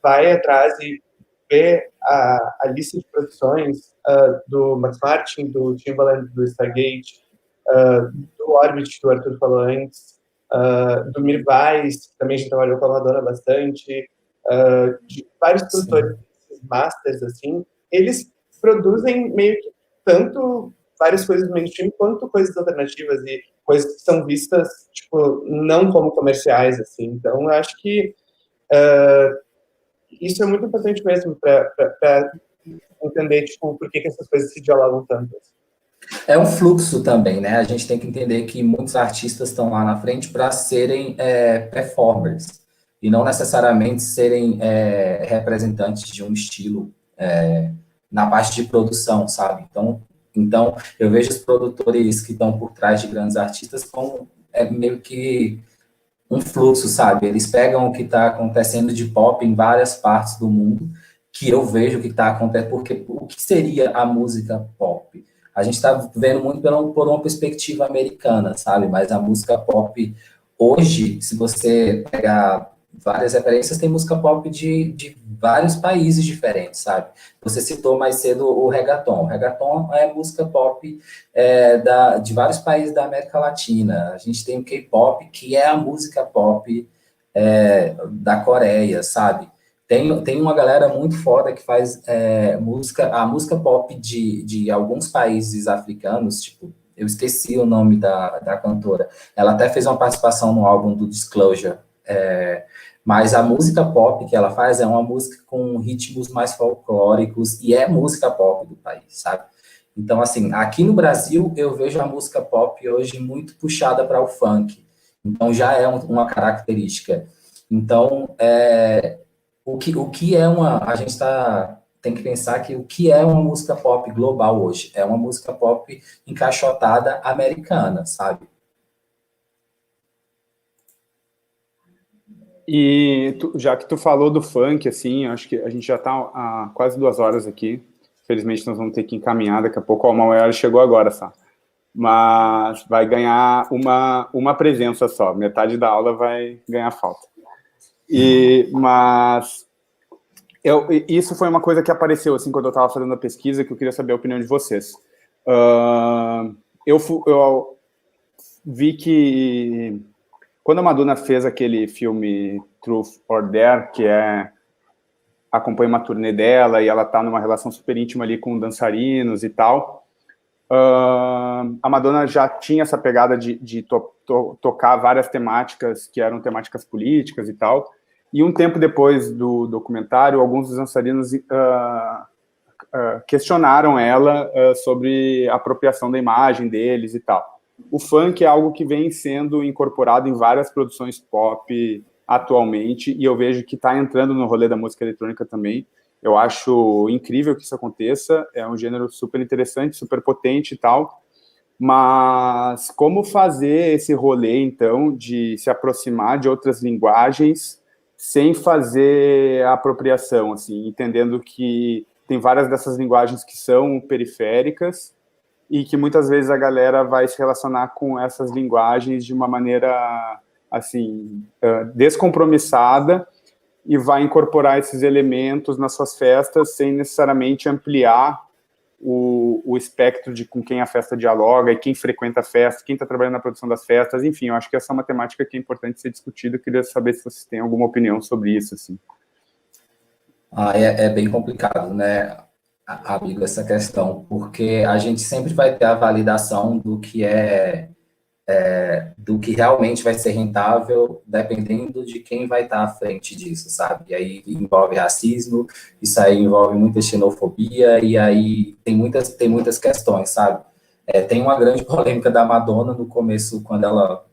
vai atrás e vê a lista de produções do Max Martin, do Timbaland, do Stargate, do Orbit, que o Arthur falou antes, do Mirvais, que também já trabalhou com a Madonna bastante, de vários produtores, masters, assim, eles produzem meio que tanto várias coisas do mainstream quanto coisas alternativas, e coisas que são vistas, tipo, não como comerciais, assim. Então, eu acho que isso é muito importante mesmo para entender, tipo, por que essas coisas se dialogam tanto. É um fluxo também, né? A gente tem que entender que muitos artistas estão lá na frente para serem performers e não necessariamente serem representantes de um estilo na parte de produção, sabe? Então, eu vejo os produtores que estão por trás de grandes artistas como meio que um fluxo, sabe? Eles pegam o que está acontecendo de pop em várias partes do mundo, que eu vejo o que está acontecendo, porque o que seria a música pop? A gente está vendo muito por uma perspectiva americana, sabe? Mas a música pop, hoje, se você pegar várias referências, tem música pop de vários países diferentes, sabe? Você citou mais cedo o reggaeton. O reggaeton é música pop de vários países da América Latina. A gente tem o K-pop, que é a música pop da Coreia, sabe? Tem uma galera muito foda que faz a música pop de alguns países africanos, tipo, eu esqueci o nome da cantora. Ela até fez uma participação no álbum do Disclosure, mas a música pop que ela faz é uma música com ritmos mais folclóricos e é música pop do país, sabe? Então, assim, aqui no Brasil, eu vejo a música pop hoje muito puxada para o funk. Então, já é uma característica. Então, o que é a gente tem que pensar que o que é uma música pop global hoje? É uma música pop encaixotada americana, sabe? E já que tu falou do funk, assim, acho que a gente já está há quase 2 horas aqui. Felizmente nós vamos ter que encaminhar daqui a pouco. O Mauel chegou agora, só. Mas vai ganhar uma presença só. Metade da aula vai ganhar falta. Mas isso foi uma coisa que apareceu assim quando eu estava fazendo a pesquisa, que eu queria saber a opinião de vocês. Eu vi que quando a Madonna fez aquele filme Truth or Dare, que acompanha uma turnê dela e ela está numa relação super íntima ali com dançarinos e tal, a Madonna já tinha essa pegada de tocar várias temáticas que eram temáticas políticas e tal, e um tempo depois do documentário, alguns dos dançarinos questionaram ela sobre a apropriação da imagem deles e tal. O funk é algo que vem sendo incorporado em várias produções pop atualmente, e eu vejo que está entrando no rolê da música eletrônica também. Eu acho incrível que isso aconteça, é um gênero super interessante, super potente e tal, mas como fazer esse rolê, então, de se aproximar de outras linguagens sem fazer a apropriação, assim, entendendo que tem várias dessas linguagens que são periféricas e que muitas vezes a galera vai se relacionar com essas linguagens de uma maneira, assim, descompromissada e vai incorporar esses elementos nas suas festas sem necessariamente ampliar o espectro de com quem a festa dialoga e quem frequenta a festa, quem está trabalhando na produção das festas, enfim, eu acho que essa é uma temática que é importante ser discutida. Eu queria saber se vocês têm alguma opinião sobre isso, assim. É bem complicado, né, amigo, essa questão, porque a gente sempre vai ter a validação do que realmente vai ser rentável, dependendo de quem vai estar à frente disso, sabe? E aí envolve racismo, isso aí envolve muita xenofobia, e aí tem muitas questões, sabe? Tem uma grande polêmica da Madonna no começo, quando ela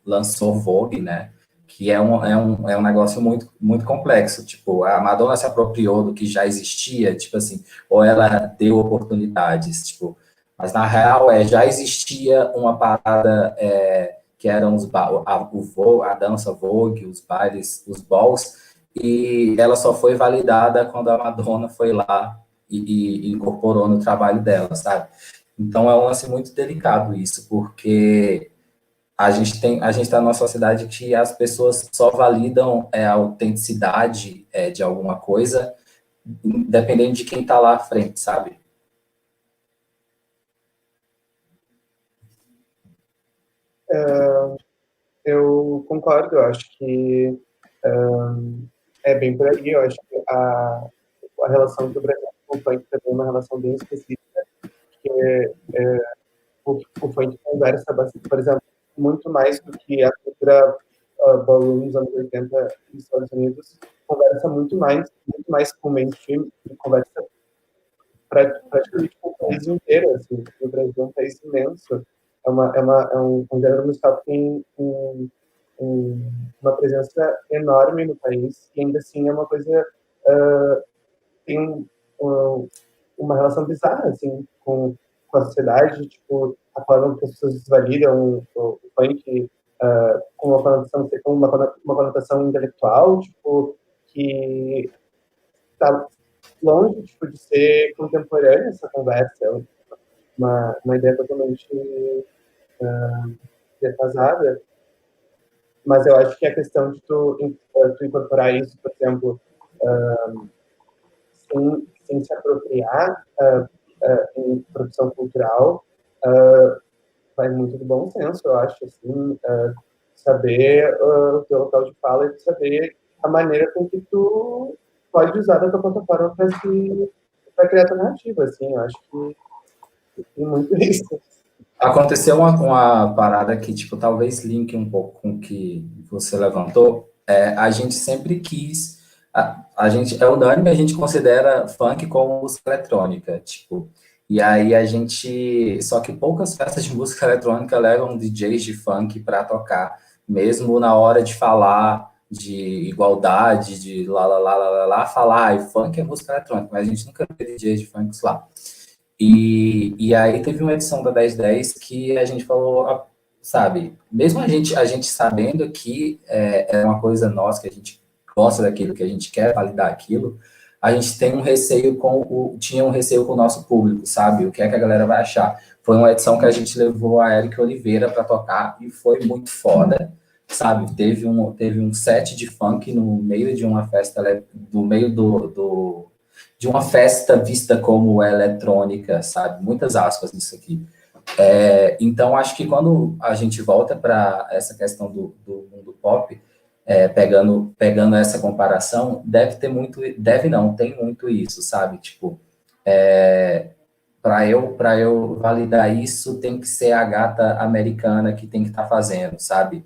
lançou Vogue, né? Que é um negócio muito, muito complexo. Tipo, a Madonna se apropriou do que já existia, tipo assim, ou ela deu oportunidades, tipo, mas na real já existia uma parada que eram a dança Vogue, os bailes, os balls, e ela só foi validada quando a Madonna foi lá e incorporou no trabalho dela, sabe? Então é um lance muito delicado isso, porque a gente está numa sociedade que as pessoas só validam a autenticidade de alguma coisa, dependendo de quem está lá à frente, sabe? Eu concordo, eu acho que é bem por aí. Eu acho que a relação do Brasil com o funk também é uma relação bem específica, que o funk conversa bastante, por exemplo, muito mais do que a cultura ballroom dos anos 80 nos Estados Unidos, conversa muito mais com o mainstream, e conversa praticamente com o país inteiro, assim, o Brasil é um país imenso, é um gênero musical que tem uma presença enorme no país, e ainda assim é uma coisa, tem uma relação bizarra, assim, com a sociedade, tipo, a forma que as pessoas desvalidam o funk, com uma conotação intelectual, tipo, que está longe, tipo, de ser contemporânea essa conversa, é uma ideia totalmente defasada, mas eu acho que a questão de tu incorporar isso, por exemplo, sem se apropriar em produção cultural, vai muito do bom senso, eu acho, assim, saber o teu local de fala e saber a maneira com que tu pode usar da tua plataforma para criar tua narrativa, assim, eu acho que tem muito isso. Aconteceu uma parada que, tipo, talvez linke um pouco com o que você levantou. A gente sempre quis... A gente, é unânime, a gente considera funk como música eletrônica, tipo... E aí a gente... Só que poucas festas de música eletrônica levam DJs de funk para tocar, mesmo na hora de falar de igualdade, de lá, falar, funk é música eletrônica, mas a gente nunca vê DJs de funk lá. E aí teve uma edição da 1010 que a gente falou, sabe, mesmo a gente sabendo que é uma coisa nossa, que a gente gosta daquilo, que a gente quer validar aquilo, a gente tem um receio tinha um receio com o nosso público, sabe? O que é que a galera vai achar? Foi uma edição que a gente levou a Eric Oliveira para tocar e foi muito foda, sabe? Teve um set de funk no meio de uma festa, no meio de uma festa vista como eletrônica, sabe? Muitas aspas nisso aqui. Então, acho que quando a gente volta para essa questão do mundo pop, pegando essa comparação, tem muito isso, sabe? Tipo, para eu validar isso, tem que ser a gata americana que tem que estar fazendo, sabe?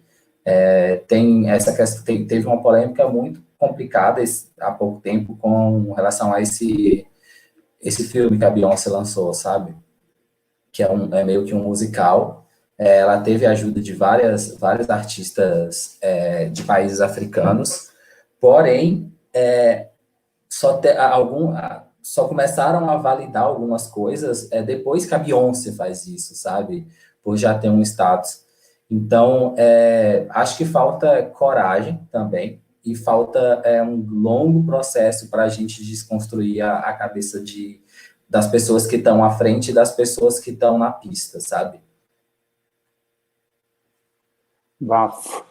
Tem essa questão, teve uma polêmica muito complicada há pouco tempo com relação a esse filme que a Beyoncé lançou, sabe? Que é meio que um musical. Ela teve a ajuda de vários artistas de países africanos, porém, só começaram a validar algumas coisas depois que a Beyoncé faz isso, sabe? Por já ter um status. Então, acho que falta coragem também, e falta um longo processo para a gente desconstruir a cabeça das pessoas que estão à frente e das pessoas que estão na pista, sabe? Bafo.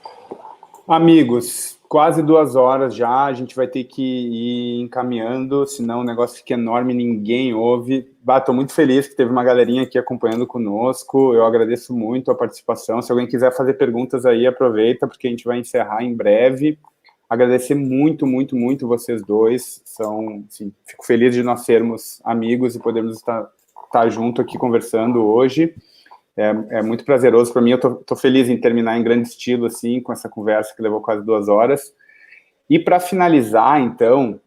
Amigos, quase 2 horas já, a gente vai ter que ir encaminhando, senão o negócio fica enorme, ninguém ouve. Estou muito feliz que teve uma galerinha aqui acompanhando conosco, eu agradeço muito a participação. Se alguém quiser fazer perguntas aí, aproveita, porque a gente vai encerrar em breve. Agradecer muito, muito, muito vocês dois, assim, fico feliz de nós sermos amigos e podermos estar junto aqui conversando hoje. É muito prazeroso para mim, eu tô feliz em terminar em grande estilo, assim, com essa conversa que levou quase 2 horas. E para finalizar, então,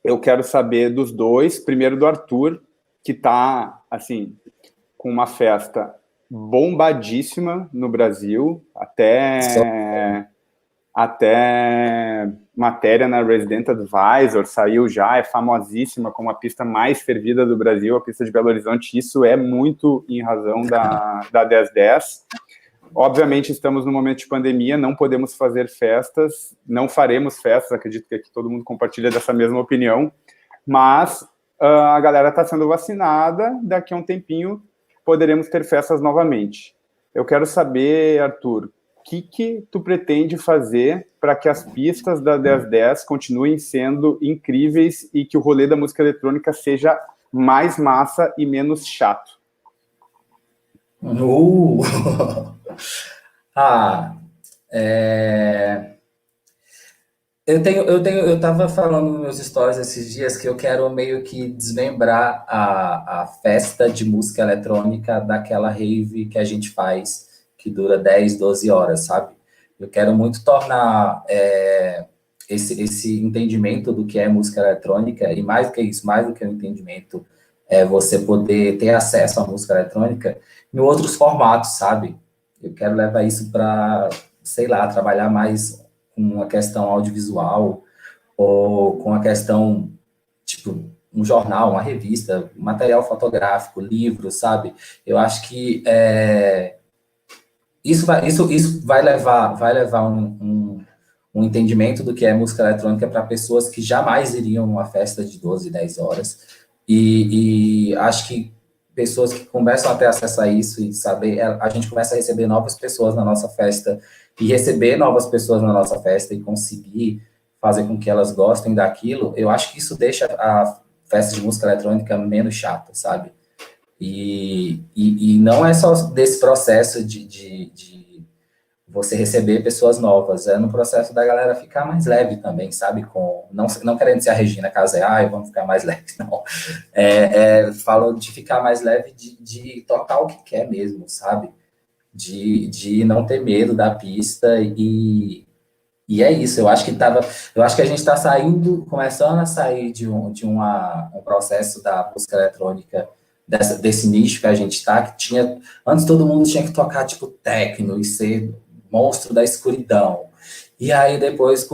eu quero saber dos dois, primeiro do Arthur, que está, assim, com uma festa bombadíssima no Brasil, até matéria na Resident Advisor saiu já, é famosíssima como a pista mais fervida do Brasil, a pista de Belo Horizonte. Isso é muito em razão da 1010. Obviamente, estamos no momento de pandemia, não podemos fazer festas, não faremos festas, acredito que aqui todo mundo compartilha dessa mesma opinião, mas a galera está sendo vacinada, daqui a um tempinho poderemos ter festas novamente. Eu quero saber, Arthur, o que tu pretende fazer para que as pistas da 1010 continuem sendo incríveis e que o rolê da música eletrônica seja mais massa e menos chato? Eu tava falando nos meus stories esses dias que eu quero meio que desmembrar a festa de música eletrônica daquela rave que a gente faz, que dura 10, 12 horas, sabe? Eu quero muito tornar esse entendimento do que é música eletrônica, e mais do que isso, mais do que o entendimento, é você poder ter acesso à música eletrônica em outros formatos, sabe? Eu quero levar isso para, sei lá, trabalhar mais com a questão audiovisual, ou com a questão, tipo, um jornal, uma revista, material fotográfico, livro, sabe? Eu acho que isso vai levar um entendimento do que é música eletrônica para pessoas que jamais iriam numa festa de 12, 10 horas. E acho que pessoas que começam a ter acesso a isso e saber, a gente começa a receber novas pessoas na nossa festa, e receber novas pessoas na nossa festa e conseguir fazer com que elas gostem daquilo, eu acho que isso deixa a festa de música eletrônica menos chata, sabe? E não é só desse processo de você receber pessoas novas, é no processo da galera ficar mais leve também, sabe? Não querendo ser a Regina Casé, vamos ficar mais leve, não. Falo de ficar mais leve, de tocar o que quer mesmo, sabe? De não ter medo da pista, e é isso, eu acho que a gente está começando a sair de um processo da música eletrônica, desse nicho que a gente está, que tinha, antes todo mundo tinha que tocar, tipo, techno e ser monstro da escuridão. E aí depois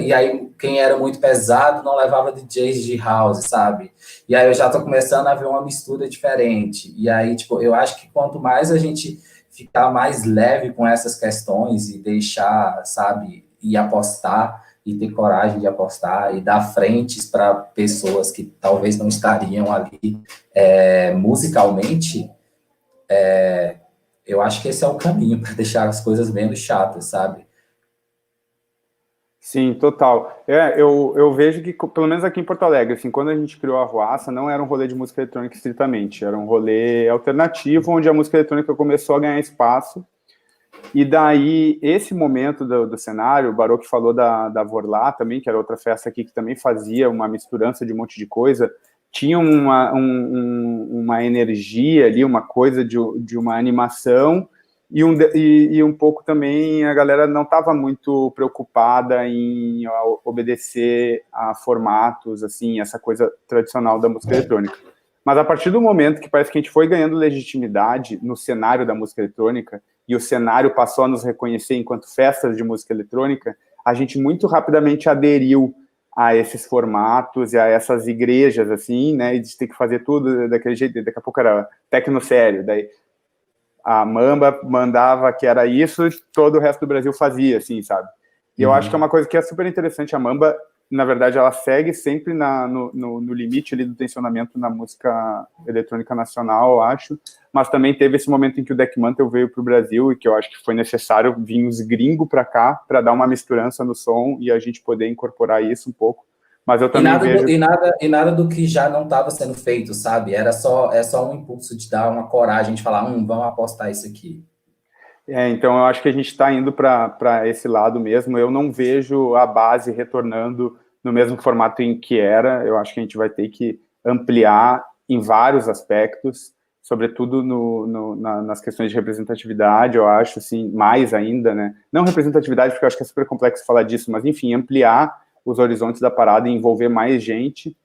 e aí quem era muito pesado não levava DJs de house, sabe? E aí eu já tô começando a ver uma mistura diferente. E aí, tipo, eu acho que quanto mais a gente ficar mais leve com essas questões e deixar, sabe, e apostar, e ter coragem de apostar, e dar frentes para pessoas que talvez não estariam ali musicalmente, eu acho que esse é o caminho para deixar as coisas menos chatas, sabe? Sim, total. Eu vejo que, pelo menos aqui em Porto Alegre, assim, quando a gente criou a Ruaça, não era um rolê de música eletrônica estritamente, era um rolê alternativo, onde a música eletrônica começou a ganhar espaço. E daí, esse momento do cenário, o Baroque falou da Vorlá também, que era outra festa aqui que também fazia uma misturança de um monte de coisa, tinha uma energia ali, uma coisa de uma animação, e um pouco também a galera não estava muito preocupada em obedecer a formatos, assim, essa coisa tradicional da música eletrônica. Mas a partir do momento que parece que a gente foi ganhando legitimidade no cenário da música eletrônica, e o cenário passou a nos reconhecer enquanto festas de música eletrônica, a gente muito rapidamente aderiu a esses formatos e a essas igrejas, assim, né, e de ter que fazer tudo daquele jeito. Daqui a pouco era tecno sério, daí a Mamba mandava que era isso, todo o resto do Brasil fazia, assim, sabe? E eu acho que é uma coisa que é super interessante. A Mamba, na verdade, ela segue sempre no limite ali do tensionamento na música eletrônica nacional, eu acho, mas também teve esse momento em que o Deck Mantle veio para o Brasil e que eu acho que foi necessário vir os gringos para cá para dar uma misturança no som e a gente poder incorporar isso um pouco. Mas eu também vejo... E nada do que já não estava sendo feito, sabe? É só um impulso de dar uma coragem de falar, vamos apostar isso aqui. Então eu acho que a gente está indo para esse lado mesmo. Eu não vejo a base retornando no mesmo formato em que era. Eu acho que a gente vai ter que ampliar em vários aspectos, sobretudo nas questões de representatividade, eu acho, assim, mais ainda, né? Não representatividade, porque eu acho que é super complexo falar disso, mas, enfim, ampliar os horizontes da parada e envolver mais gente.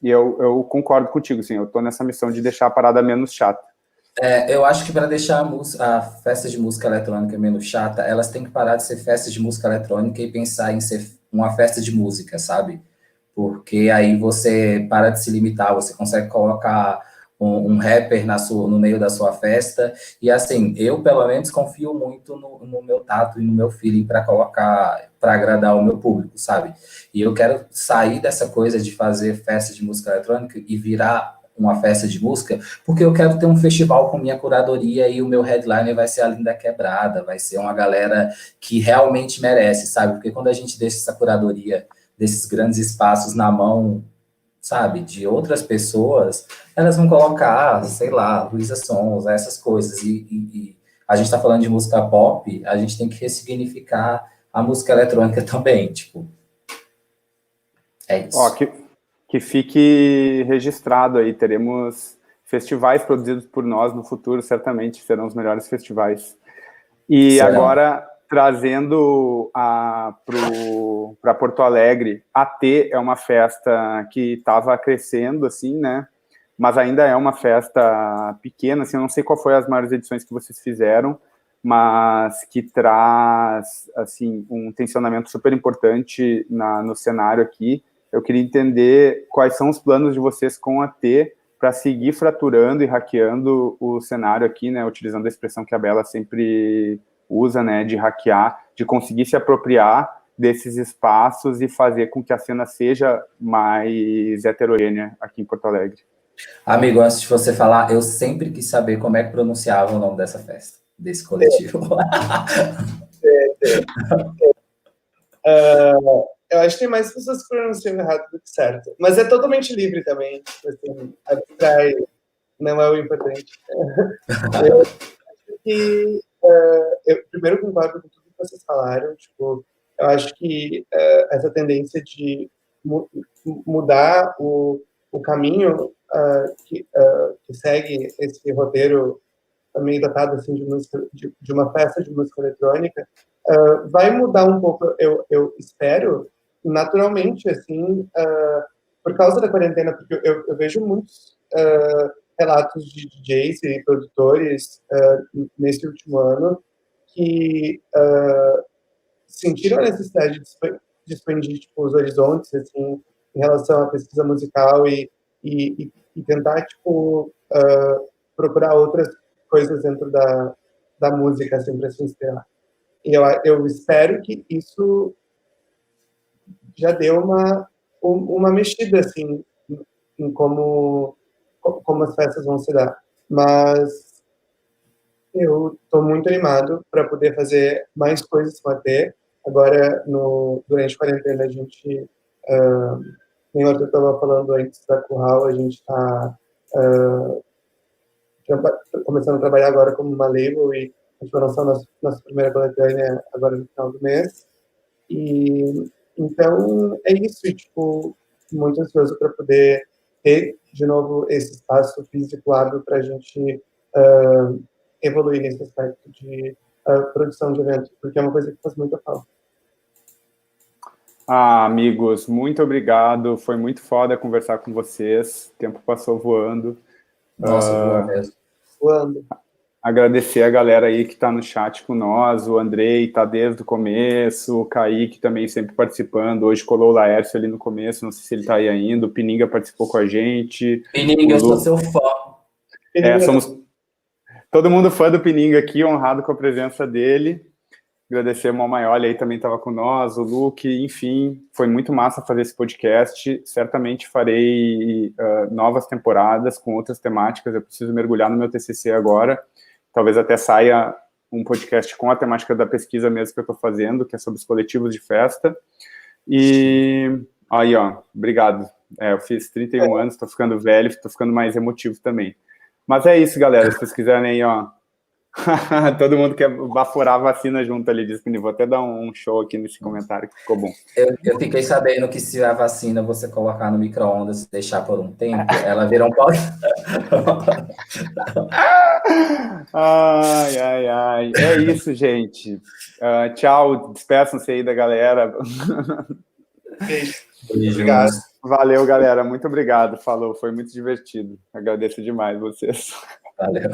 E eu concordo contigo, assim, eu estou nessa missão de deixar a parada menos chata. Eu acho que para deixar a festa de música eletrônica menos chata, elas têm que parar de ser festas de música eletrônica e pensar em ser uma festa de música, sabe? Porque aí você para de se limitar, você consegue colocar um rapper no meio da sua festa, e assim, eu pelo menos confio muito no meu tato e no meu feeling para agradar o meu público, sabe? E eu quero sair dessa coisa de fazer festa de música eletrônica e virar uma festa de música, porque eu quero ter um festival com minha curadoria e o meu headliner vai ser a Linda Quebrada, vai ser uma galera que realmente merece, sabe? Porque quando a gente deixa essa curadoria desses grandes espaços na mão, sabe, de outras pessoas, elas vão colocar, sei lá, Luísa Sonza, essas coisas, e a gente está falando de música pop, a gente tem que ressignificar a música eletrônica também, tipo, é isso. Ó, que fique registrado aí, teremos festivais produzidos por nós no futuro, certamente serão os melhores festivais. E Serão. agora, trazendo para Porto Alegre, a T é uma festa que estava crescendo, assim, né? Mas ainda é uma festa pequena, assim, eu não sei qual foi as maiores edições que vocês fizeram, mas que traz, assim, um tensionamento super importante no cenário aqui. Eu queria entender quais são os planos de vocês com a T para seguir fraturando e hackeando o cenário aqui, né, utilizando a expressão que a Bela sempre usa, né, de hackear, de conseguir se apropriar desses espaços e fazer com que a cena seja mais heterogênea aqui em Porto Alegre. Amigo, antes de você falar, eu sempre quis saber como é que pronunciava o nome dessa festa, desse coletivo. Eu acho que tem mais pessoas que pronunciam errado do que certo. Mas é totalmente livre também. Assim, abstrai, não é o importante. Eu acho que eu primeiro concordo com tudo que vocês falaram. Tipo, eu acho que essa tendência de mudar o caminho que segue esse roteiro meio datado assim, de uma festa de música eletrônica vai mudar um pouco, eu espero, naturalmente, assim, por causa da quarentena, porque eu vejo muitos relatos de DJs e produtores nesse último ano que sentiram a necessidade de expandir tipo, os horizontes, assim, em relação à pesquisa musical e tentar, tipo, procurar outras coisas dentro da música, assim, para se inspirar. E eu espero que isso já deu uma mexida, assim, em como as festas vão se dar. Mas eu estou muito animado para poder fazer mais coisas com a T. Agora, durante a quarentena, a gente, nem o Arthur estava falando antes da Curral, a gente está começando a trabalhar agora como uma label e a gente vai lançar nossa primeira coletânea agora no final do mês. E então é isso, e, tipo, muito ansioso para poder ter de novo esse espaço físico hábil para a gente evoluir nesse aspecto de produção de eventos, porque é uma coisa que faz muita falta. Amigos, muito obrigado, foi muito foda conversar com vocês, o tempo passou voando. Nossa, voando mesmo. Voando. Agradecer a galera aí que está no chat com nós, o Andrei está desde o começo, o Kaique também sempre participando, hoje colou o Laércio ali no começo, não sei se ele está aí ainda, o Pininga participou com a gente. Pininga, eu sou seu fã. Somos todo mundo fã do Pininga aqui, honrado com a presença dele. Agradecer o Maioli aí também estava com nós, o Luke, enfim, foi muito massa fazer esse podcast. Certamente farei novas temporadas com outras temáticas. Eu preciso mergulhar no meu TCC agora. Talvez até saia um podcast com a temática da pesquisa mesmo que eu estou fazendo, que é sobre os coletivos de festa. E aí, ó, obrigado. Eu fiz 31 anos, estou ficando velho, estou ficando mais emotivo também. Mas é isso, galera. Se vocês quiserem aí, ó. Todo mundo quer baforar a vacina junto ali, diz que vou até dar um show aqui nesse comentário que ficou bom. Eu fiquei sabendo que se a vacina você colocar no micro-ondas e deixar por um tempo, ela vira um pau. Ai. É isso, gente. Tchau, despeçam-se aí da galera. Beijo. Obrigado. Valeu, galera. Muito obrigado. Falou, foi muito divertido. Agradeço demais vocês. Valeu.